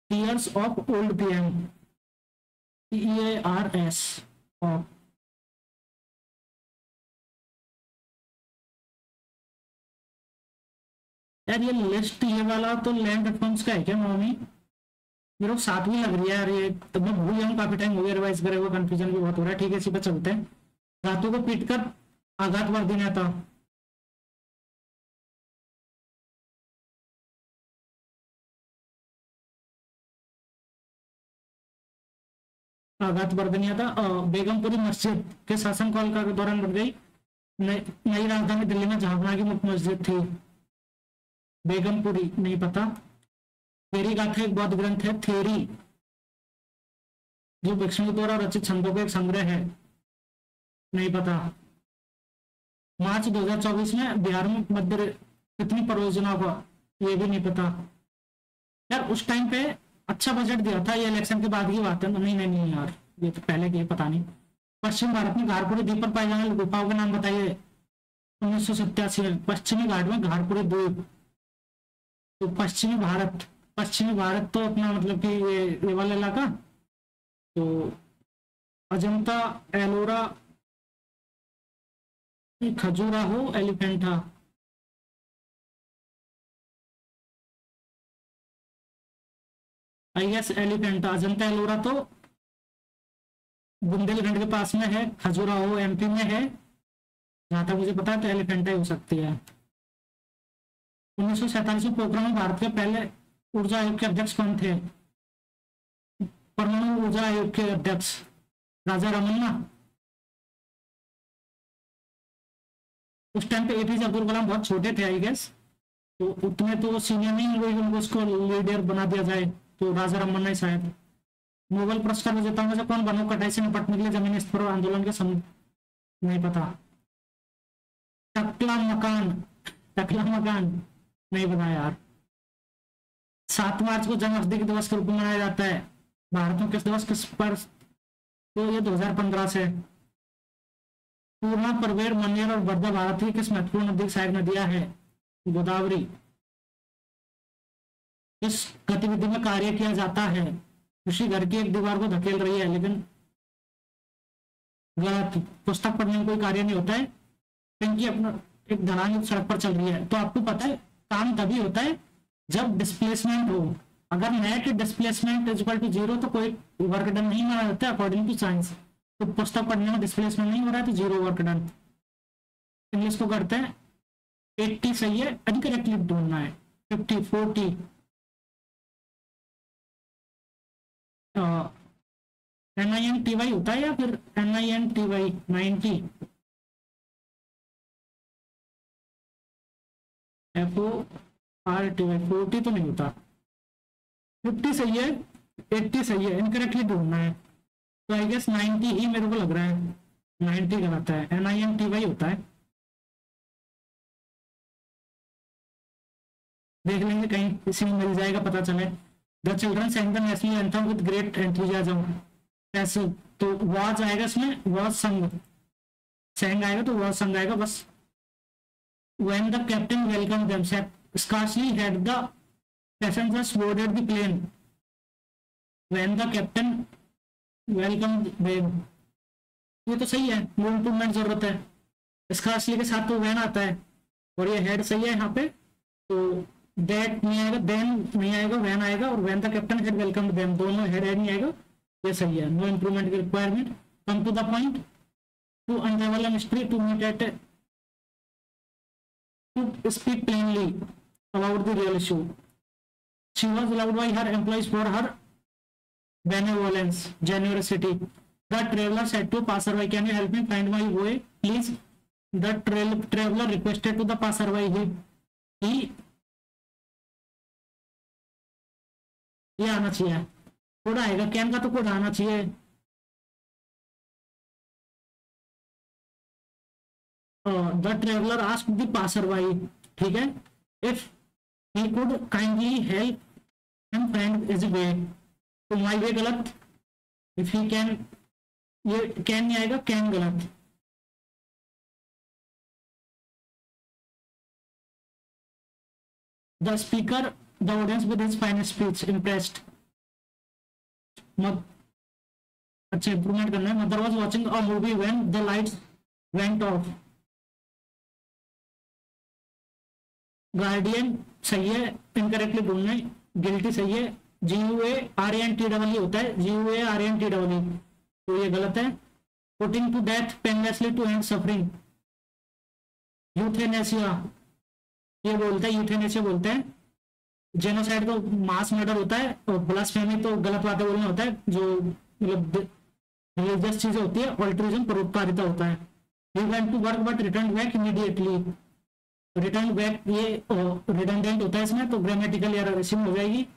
Tiers of Old PM, TEARS of। यार ये लिस्ट ये वाला तो लैंड रिफॉर्म्स का है क्या नॉमी, मेरे को 7वीं लग रही है यार ये, तो मैं भूल गया हूँ, काफी टाइम हो गया रिवाइज करे हुए, कंफ्यूजन भी बहुत हो रहा है। ठीक है इसी पर चलते हैं। रातों को पीट कर आघात वर्दी ने था, आघात वर्दनीय था। बेगमपुरी मस्जिद के शासनकाल के दौरान बन गई नई राजधानी दिल्ली में जहांपनाह की मुख्य मस्जिद थी। बेगमपुरी नहीं पता। थेरी गाथा एक बौद्ध ग्रंथ है, थेरी जो भिक्षुओं द्वारा रचित छंदों का एक संग्रह है, नहीं पता। मार्च 2024 में बिहार में मध्य कितनी परियोजना का, ये भी नहीं पता यार। उस टाइम पे अच्छा बजट दिया था, ये इलेक्शन के बाद की बात है। नहीं नहीं नहीं यार, ये तो पहले की पता नहीं। पश्चिम भारत में घारपुरी द्वीप पर पाए जाने वाली गुफाओं के नाम बताइए। 1987 में पश्चिमी घाट में घारपुरी द्वीप, तो पश्चिमी भारत तो अपना मतलब कि ये वाला इलाका, तो अजंता, एलोरा, खजुराहो, एलिफेंटा, आई गेस एलिफेंटा। अजंता एलोरा तो बुंदेलखंड के पास में है, खजुराहो MP में है, जहां तक मुझे पता है, तो एलिफेंटा ही हो सकती है। 1947 में पोखरण में भारत के पहले ऊर्जा आयोग के अध्यक्ष कौन थे? परमाणु ऊर्जा आयोग के अध्यक्ष राजा रमन्ना। उस टाइम पे एपीजे अब्दुल कलाम बहुत छोटे थे आई गेस, तो उतने तो सीनियर नहीं हुए उनको उसको लीडर बना दिया जाए, तो राजा रमन्ना ही शायद। नोबेल पुरस्कार विजेताओं में से कौन वनों कटाई से निपटने के लिए जमीनी स्तर पर आंदोलन के नहीं पता। टकला मकान नहीं पता यार। 7 मार्च को जन औषधि दिवस के रूप में मनाया जाता है। भारत में किस दिवस किस पर? तो ये 2015 से। पूर्णा, परवेर, मन्नेर और वर्धा भारत की किस महत्वपूर्ण नदी सहायक नदियां है? गोदावरी। इस गतिविधि में कार्य किया जाता है? ऋषि घर की एक दीवार को धकेल रही है, लेकिन गलत। पुस्तक पढ़ने में कोई कार्य नहीं होता है, क्योंकि अपना एक ढलान सड़क पर चल रही है। तो आपको पता है काम तभी होता है जब डिस्प्लेसमेंट हो। अगर net displacement is equal to 0 तो कोई वर्क डन नहीं माना जाता अकॉर्डिंग टू साइंस। तो पुस्तक पढ़ने में डिस्प्लेसमेंट नहीं हो रहा है तो 0 वर्क डन। इंग्लिश को करते हैं 80 सही है, इनकरेक्टली ढूंढना है। 50, 40 NINTY होता है या फिर NINTY 90 FORTY 40 तो नहीं होता। 50 सही है, 80 सही है, इनकरेक्टली ढूंढना है। तो आई गेस 90 ही मेरे को लग रहा है, 90 गलत है, NINTY होता है। देख लेंगे कहीं किसी में मिल जाएगा, पता चले। The children sang the national anthem with great enthusiasm। ऐसे तो वाज आएगा इसमें, वाज संग, sang आएगा तो वाज संग आएगा बस। When the captain welcomed them, scarcely had the passengers boarded the plane. When the captain welcomed them, ये तो सही है, नो इम्प्रूवमेंट जरूरत है। स्कार्सली के साथ तो वैन आता है और ये हेड सही है यहाँ पे, तो दैट नहीं आएगा, देन नहीं आएगा, वैन आएगा। और when the captain had welcomed them, दोनों हेड नहीं आएगा, ये सही है। नो इम्प्रूवमेंट की requirement. Come to the point, to unravel a mystery, to meet at, to speak plainly about the real issue. She was loved by her employees for her benevolence, generosity. The traveler said to passerby, "Can you help me find my way, please?" The traveler requested to the passerby. He ये आना चाहिए, code आएगा। Can का तो code आना चाहिए। The traveler asked the passerby, ठीक है, if he could kindly help him find his way. तो माई वे गलत, इफ ही कैन, ये कैन नहीं आएगा, कैन गलत। The speaker the audience with his fine speech impressed. अच्छा इंप्रूवमेंट करना है। Mother was watching a movie when the lights went of. Guardian सही है, इनकरेक्टली ढूंढना है। गिल्टी सही है, GUARENTEE होता है, GUARENTEE, तो ये गलत है। Putting to death painlessly to end suffering. Euthanasia ये बोलते हैं, यूथेनेसिया बोलते हैं। जेनोसाइड तो मास मर्डर होता है, और ब्लास्फेमी तो गलत बातें बोलना होता है, जो मतलब रिलीजियस चीजें होती है। ऑल्ट्रिज्म परोपकारिता होता है। He went to work but return back immediately. Return back ये रिडंडेंट होता है इसमें, तो ग्रामेटिकल एरर इसी में हो जाएगी।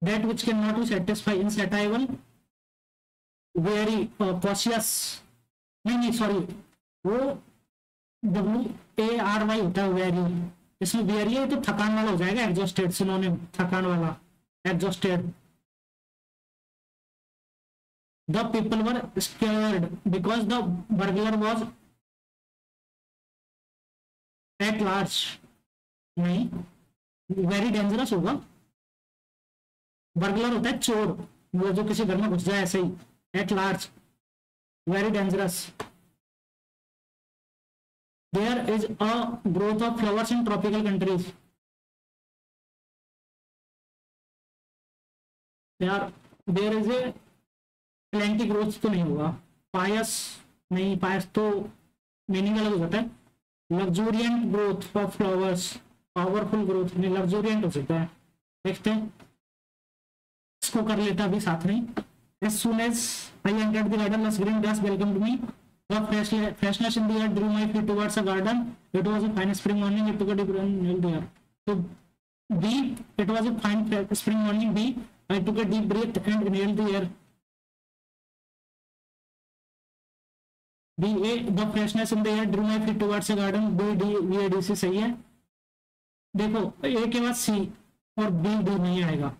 That which cannot be satisfied, insatiable, very cautious, नहीं सॉरी, वो WARY होता है, वेरी। इसमें वेरी है तो थकान वाला हो जाएगा, एग्जॉस्टेड सिनोनिम, थकान वाला, exhausted. The people were scared because the burglar was at large, नहीं, वेरी डेंजरस होगा। बर्गलर होता है चोर, वो जो किसी घर में घुस जाए, ऐसे ही। At large, very dangerous. There is a growth of flowers in tropical countries. यार there is a plenty growth तो नहीं होगा। पायस नहीं, पायस तो मीनिंग अलग हो जाता है। Luxuriant growth of flowers, powerful growth नहीं, लग्जूरियंट हो सकता है। देखते हैं, इसको कर लेता अभी साथ में। As soon as I entered the garden, lush green grass welcomed me. The freshness in the air drew my feet towards the garden. It was a fine spring morning. It took a deep breath and inhaled the air. So B, it was a fine spring morning. B, I took a deep breath and inhaled the air. B, A, the freshness in the air drew my feet towards the garden. B, D, V, A, D, C सही है। देखो A के बाद C और B, D नहीं आएगा।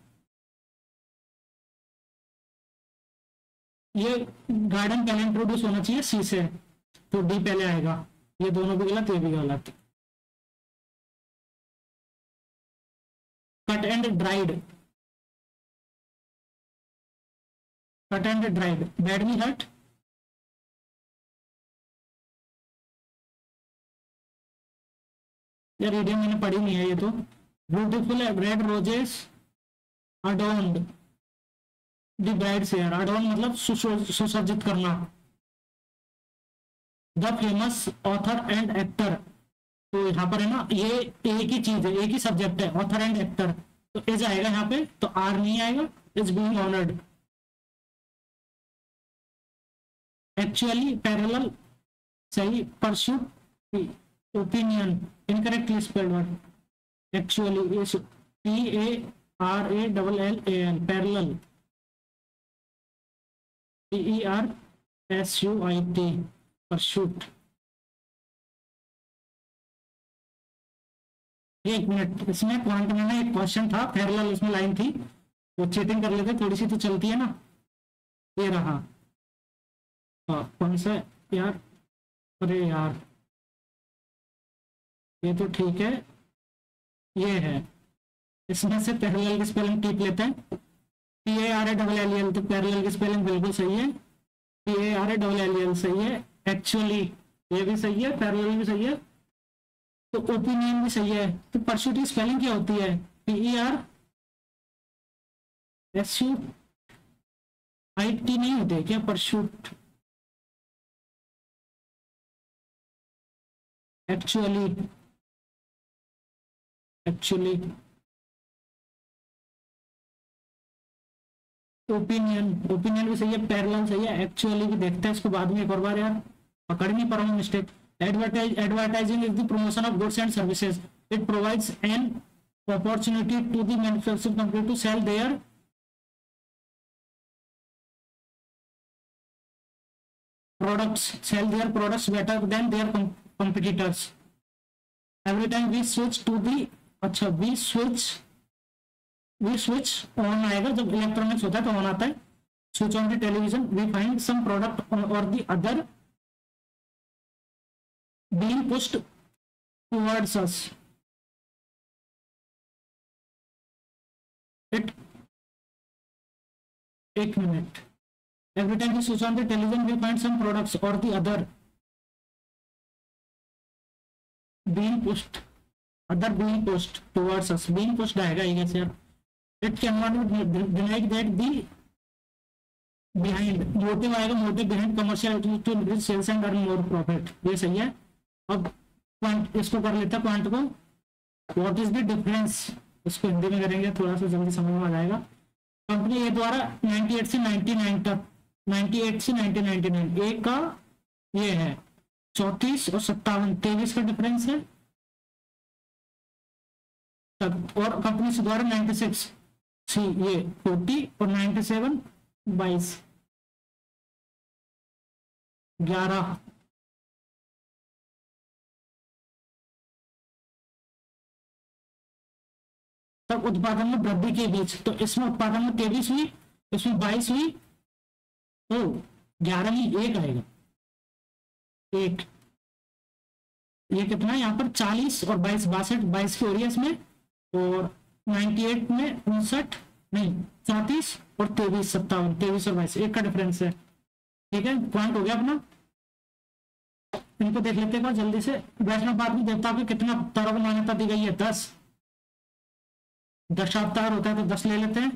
ये garden पहले इंट्रोड्यूस होना चाहिए सी से, तो डी पहले आएगा। ये दोनों भी गलत, ये भी गलत। Cut and dried, cut and dried, badly hurt, यार रीडिंग मैंने पढ़ी नहीं है ये तो। Beautiful red roses adorned the bride से, यार अडोन मतलब सुसज्जित करना। The famous author and actor, तो यहाँ पर है ना ये एक ही चीज है, एक ही सब्जेक्ट है, ऑथर एंड एक्टर, तो इज आएगा यहाँ पे, तो आर नहीं आएगा। Is being honoured, actually parallel सही, pursuit opinion incorrectly spelled word, actually is PARALLAL parallel, PERSUIT pursuit. एक मिनट, इसमें क्वांट में ना एक क्वेश्चन था पैरेलल, उसमें लाइन थी, वो चीटिंग कर लेते, थोड़ी सी तो चलती है ना। ये रहा कौन सा यार, अरे यार ये तो ठीक है, ये है। इसमें से पैरेलल की स्पेलिंग टिप लेते हैं, PARALLEL, तो पैरेलल की स्पेलिंग बिल्कुल सही है, PARALLEL सही है, एक्चुअली ये भी सही है, पैरेलल भी सही है, तो ओपिनियन भी सही है। तो परस्यूट की स्पेलिंग क्या होती है, PERSUIT नहीं होते क्या, pursuit, actually, actually opinion, opinion भी सही है, पैरेलल सही है, एक्चुअली भी देखते हैं इसको बाद में एक और बार, यार पकड़ नहीं पा रहा हूँ mistake. Advertising is the promotion of goods and services, it provides an opportunity to the manufacturing company to sell their products better than their competitors. Every time we switch to the, अच्छा we switch on आएगा, जब electronics होता है तो on आता है। Switch on the television, we find some product और the other being pushed towards us, it, एक minute, every time we switch on the television we find some products or the other being pushed towards us, being pushed आएगा ये कैसे यार। It cannot be denied that the behind motive आएगा, motive behind commercial activity to increase sales and earn more profit, ये सही है। अब quant, इसको कर लेते हैं क्वांट को, व्हाट इज द डिफरेंस, इसको हिंदी में करेंगे थोड़ा सा जल्दी समझ में आ जाएगा। कंपनी ए द्वारा 98 से 99 तक, 98 से 1999, एक का ये है 34 और 57, 23 का डिफरेंस है। और कंपनी से द्वारा 96 सी ये 40 और 97 22 11, तब उत्पादन में वृद्धि के बीच, तो इसमें उत्पादन में 23 हुई, इसमें 22 हुई, तो 11 में एक आएगा, एक, ये कितना है यहाँ पर 40 और 22, 62, 22 की हो रही है इसमें, और 98 में 59 नहीं 34 और 23, 57, 23 और 22, एक का डिफरेंस है। ठीक है, पॉइंट हो गया अपना। इनको देख लेते हैं जल्दी से। वैष्णववाद में देवता को कितना अवतारों को मान्यता दी गई है, 10 अवतार होता है तो 10 ले लेते हैं।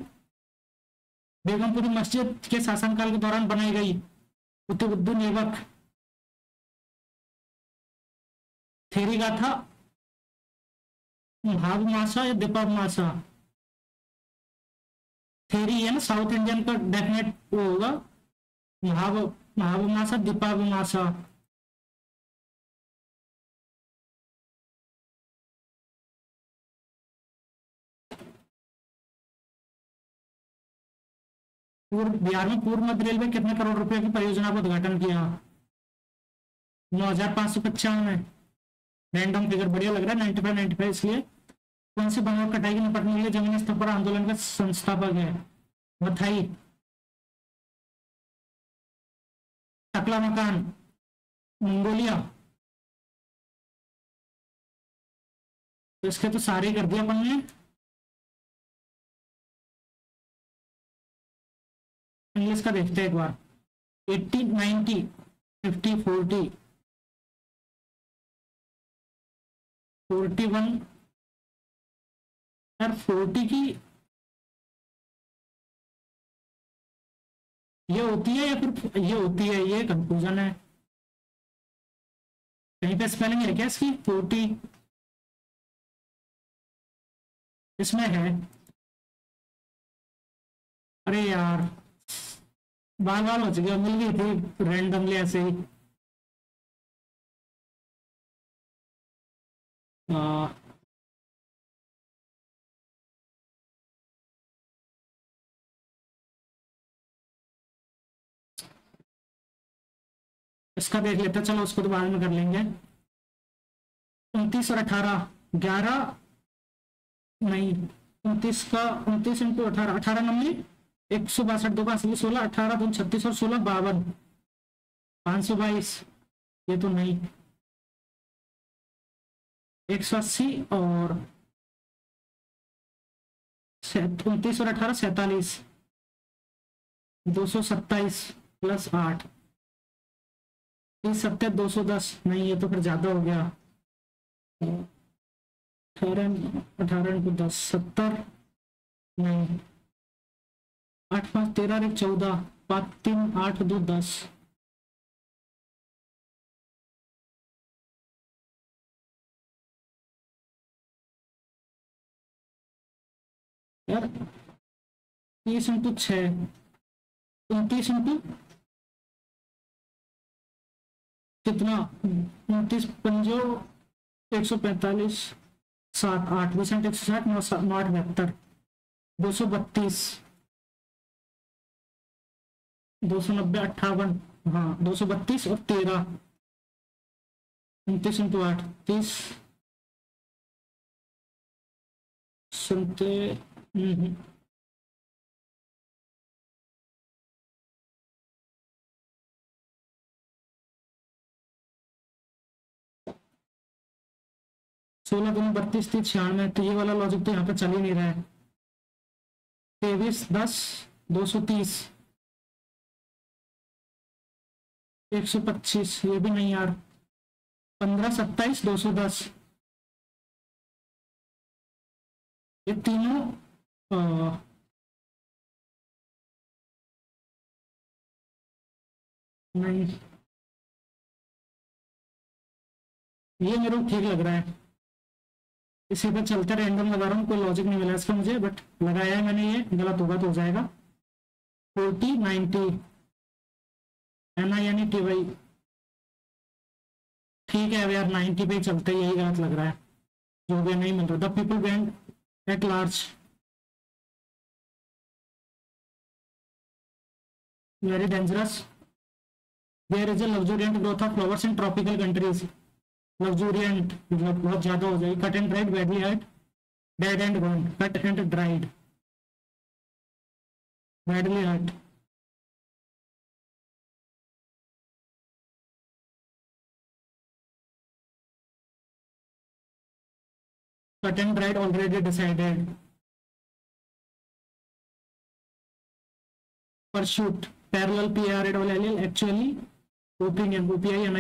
बेगमपुरी मस्जिद के शासनकाल के दौरान बनाई गई, कुतुबुद्दीन ऐबक। थेरी गाथा भाग मासा या दीपक मासा, थेरी है ना, साउथ इंडियन का डेफिनेट वो होगा, महावमासा दीपावमासा। बिहार में पूर्व मध्य रेलवे कितने करोड़ रुपए की परियोजना का उद्घाटन किया? 9,595 है। रैंडम फिगर बढ़िया लग रहा है, 95 इसलिए। कौन सी बंगाल कटाई की निपटने के लिए जमीन स्तर पर आंदोलन का संस्थापक है? मथाई, टकला मकान, मंगोलिया। तो इसके तो सारे कर दिया अपन ने। इंग्लिश का देखते हैं एक बार। 80, 90, 50, 40, 41। यार 40 की ये होती है या फिर ये होती है, ये कंफ्यूजन है। कहीं पे स्पेलिंग है क्या इसकी? 40 इसमें है। अरे यार बाल बाल हो चुके, मिल गई थी रैंडमली ऐसे ही। इसका देख लेते हैं, चलो उसको तो बाद में कर लेंगे। 29 और 18, 11 नहीं, 29 का 29 इंटू 18, 18 नंबी 162, 2 5 16, 18 2 36 और 16 52, 522। ये तो नहीं, 180 और 29 और 18 47, 227 प्लस 8, 30 7 210। नहीं ये तो फिर ज्यादा हो गया। 18 इंटू 10 70, नहीं, 8 5 13 1 14, 5 3 8 2 10। यार 30 इंटू 6, 29 इंटू कितना, 29 पंजो 145, 7 8 20 160, 9 8 72, 232, 290 58, हाँ 232 और 13, 29 इंटू 8 30 सुनते। 16 दूनी 32, 30 96। तो ये वाला लॉजिक तो यहाँ पे चल ही नहीं रहा है। 23 10 230, 125, ये भी नहीं यार। 15 27 210, ये तीनों नहीं, ये मेरे को ठीक लग रहा है। इसी पे चलते रैंडम लगा रहा हूँ, कोई लॉजिक नहीं मिला इसका मुझे, बट लगाया है मैंने, ये गलत होगा तो हो जाएगा। 40 90 NINETY, ठीक है यार 90 पे चलते, यही गलत लग रहा है, जो भी नहीं मिल रहा। The people band at large, very dangerous. There is a luxuriant growth of flowers in tropical countries. Luxuriant मतलब बहुत ज्यादा हो जाएगी। Cut and dried, badly hurt, dead and burn. Cut and dried, badly hurt. Cut and dried already decided. Pursuit, parallel PARALL, actually opinion, OPINION,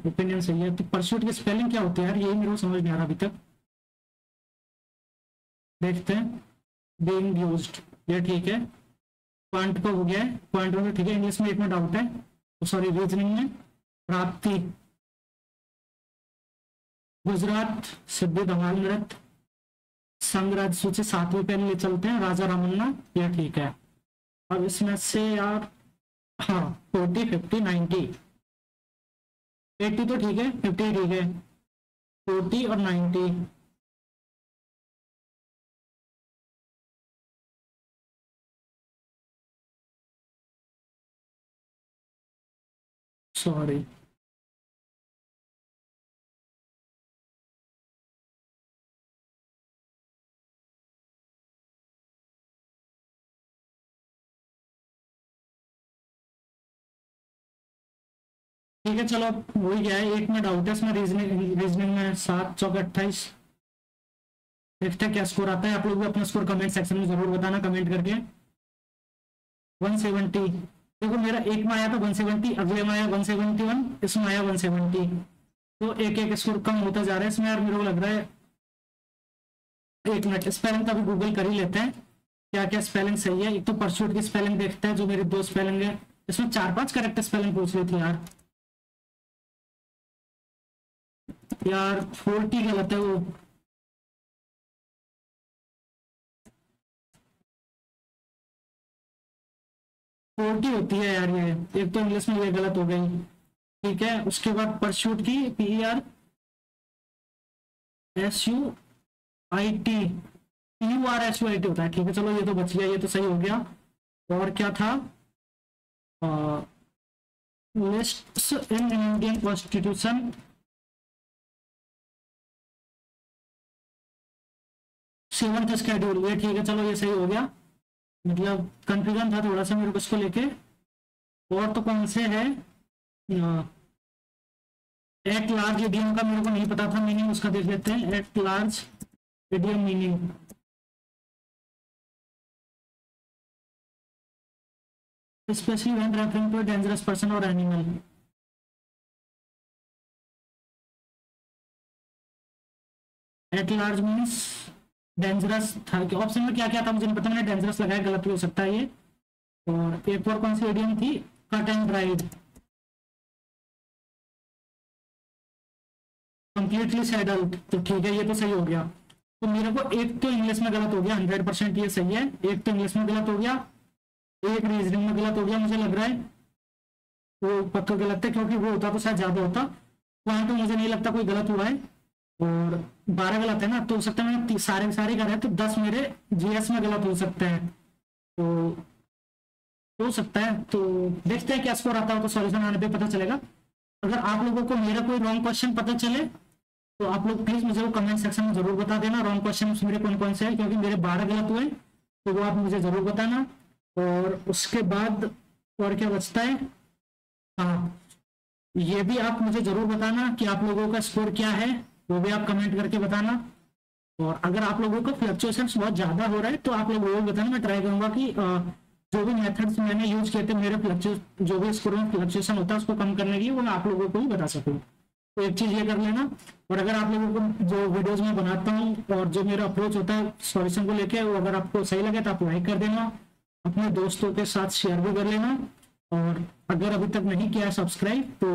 opinion सही है। तो परशूट की spelling क्या होती है यार, यही मेरे को समझ नहीं आ रहा अभी तक। देखते हैं। बीइंग यूज्ड, ये ठीक है। पॉइंट को हो गया है, पॉइंट में ठीक है। इंग्लिश में एक में डाउट है, तो सॉरी रीजनिंग में। प्राप्ति, गुजरात, सिद्धि धमाल नृत्य, संघ राज्य सूची 7वें पे ले चलते हैं, राजा रामन्ना, ये ठीक है। अब इसमें से यार हाँ 40 50 90 80 तो ठीक है, 50 ठीक है, 40 और 90 सॉरी ठीक है चलो वही गया है। एक में डाउट है इसमें, रीजनिंग में 7 चौके 28। देखते हैं क्या स्कोर आता है। आप लोग भी अपना स्कोर कमेंट सेक्शन में जरूर बताना कमेंट करके। 170 देखो मेरा एक में आया था 170, अगले में आया 171, इसमें आया 170, तो एक एक स्कोर कम होता जा रहा है इसमें यार। मेरे को लग रहा है एक मिनट, स्पेलिंग तो अभी गूगल कर ही लेते हैं क्या क्या स्पेलिंग सही है। एक तो परसूट की स्पेलिंग देखते हैं, जो मेरी 2 स्पेलिंग है इसमें 4-5 करेक्ट स्पेलिंग पूछ रही थी यार 40 गलत है वो। फोर्टी होती है यार ये, एक तो इंग्लिश में ये गलत हो गई। ठीक है उसके बाद परशूट की PERSUIT होता है। ठीक है चलो ये तो बच गया, ये तो सही हो गया। और क्या था, lists in Indian constitution, seventh schedule, ये ठीक है चलो ये सही हो गया। मतलब कंफ्यूजन था थोड़ा सा मेरे को इसको लेके। और तो कौन से है, एट लार्ज इडियम का मेरे को नहीं पता था मीनिंग, उसका देख लेते हैं। At large idiom meaning, especially when referring to a dangerous person और animal. At large means dangerous था। ऑप्शन में क्या क्या था मुझे नहीं पता, मैंने डेंजरस लगाया, गलत भी हो सकता है ये। और एक और कौन सी इडियम थी, कट एंड ड्राइड, कंप्लीटली सैडल्ड, तो ठीक है ये तो सही हो गया। तो मेरे को एक तो इंग्लिश में गलत हो गया 100% ये सही है, एक तो इंग्लिश में गलत हो गया, एक रीजनिंग में गलत हो गया मुझे लग रहा है, वो पक्का गलत है क्योंकि वो होता तो शायद ज्यादा होता। वहां तो मुझे नहीं लगता कोई गलत हुआ है। और 12 गलत है ना, तो हो सकता है मैंने सारे सारे कर रहे हैं तो 10 मेरे जीएस में गलत हो सकते हैं, तो हो सकता है। तो देखते हैं क्या स्कोर आता है, तो सॉल्यूशन आने पे पता चलेगा। अगर आप लोगों को मेरा कोई रॉन्ग क्वेश्चन पता चले तो आप लोग प्लीज मुझे वो कमेंट सेक्शन में जरूर बता देना रॉन्ग क्वेश्चन मेरे कौन कौन से हैं, क्योंकि मेरे 12 गलत हुए तो वो आप मुझे जरूर बताना। और उसके बाद और क्या बचता है, हाँ ये भी आप मुझे जरूर बताना कि आप लोगों का स्कोर क्या है, वो भी आप कमेंट करके बताना। और अगर आप लोगों का फ्लक्चुएशन बहुत ज्यादा हो रहा है तो आप लोग वो भी बताना, मैं ट्राई करूंगा कि जो भी मेथड्स मैंने यूज किए थे मेरे जो भी स्कोर में फ्लक्चुएशन होता है उसको कम करने की, वो मैं आप लोगों को भी बता सकूँ। तो एक चीज ये कर लेना। और अगर आप लोगों को जो वीडियोज में बनाता हूँ और जो मेरा अप्रोच होता है सॉल्यूशन को लेके, वो अगर आपको सही लगे तो आप लाइक कर देना, अपने दोस्तों के साथ शेयर भी कर लेना। और अगर अभी तक नहीं किया है सब्सक्राइब तो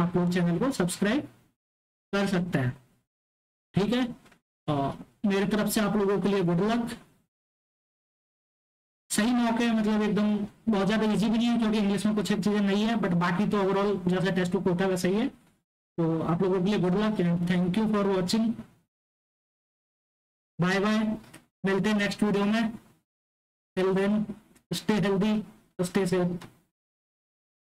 आप लोग चैनल को सब्सक्राइब कर सकते हैं। ठीक है, मेरे तरफ से आप लोगों के लिए गुड लक। सही मौके मतलब एकदम बहुत ज्यादा इजी भी नहीं है क्योंकि इंग्लिश में कुछ एक चीजें नहीं है, बट बाकी तो ओवरऑल जैसा टेस्ट बुक होता है वैसा ही है। तो आप लोगों के लिए good luck and thank you for watching. Bye bye, मिलते हैं नेक्स्ट वीडियो में। Till then stay healthy, stay safe.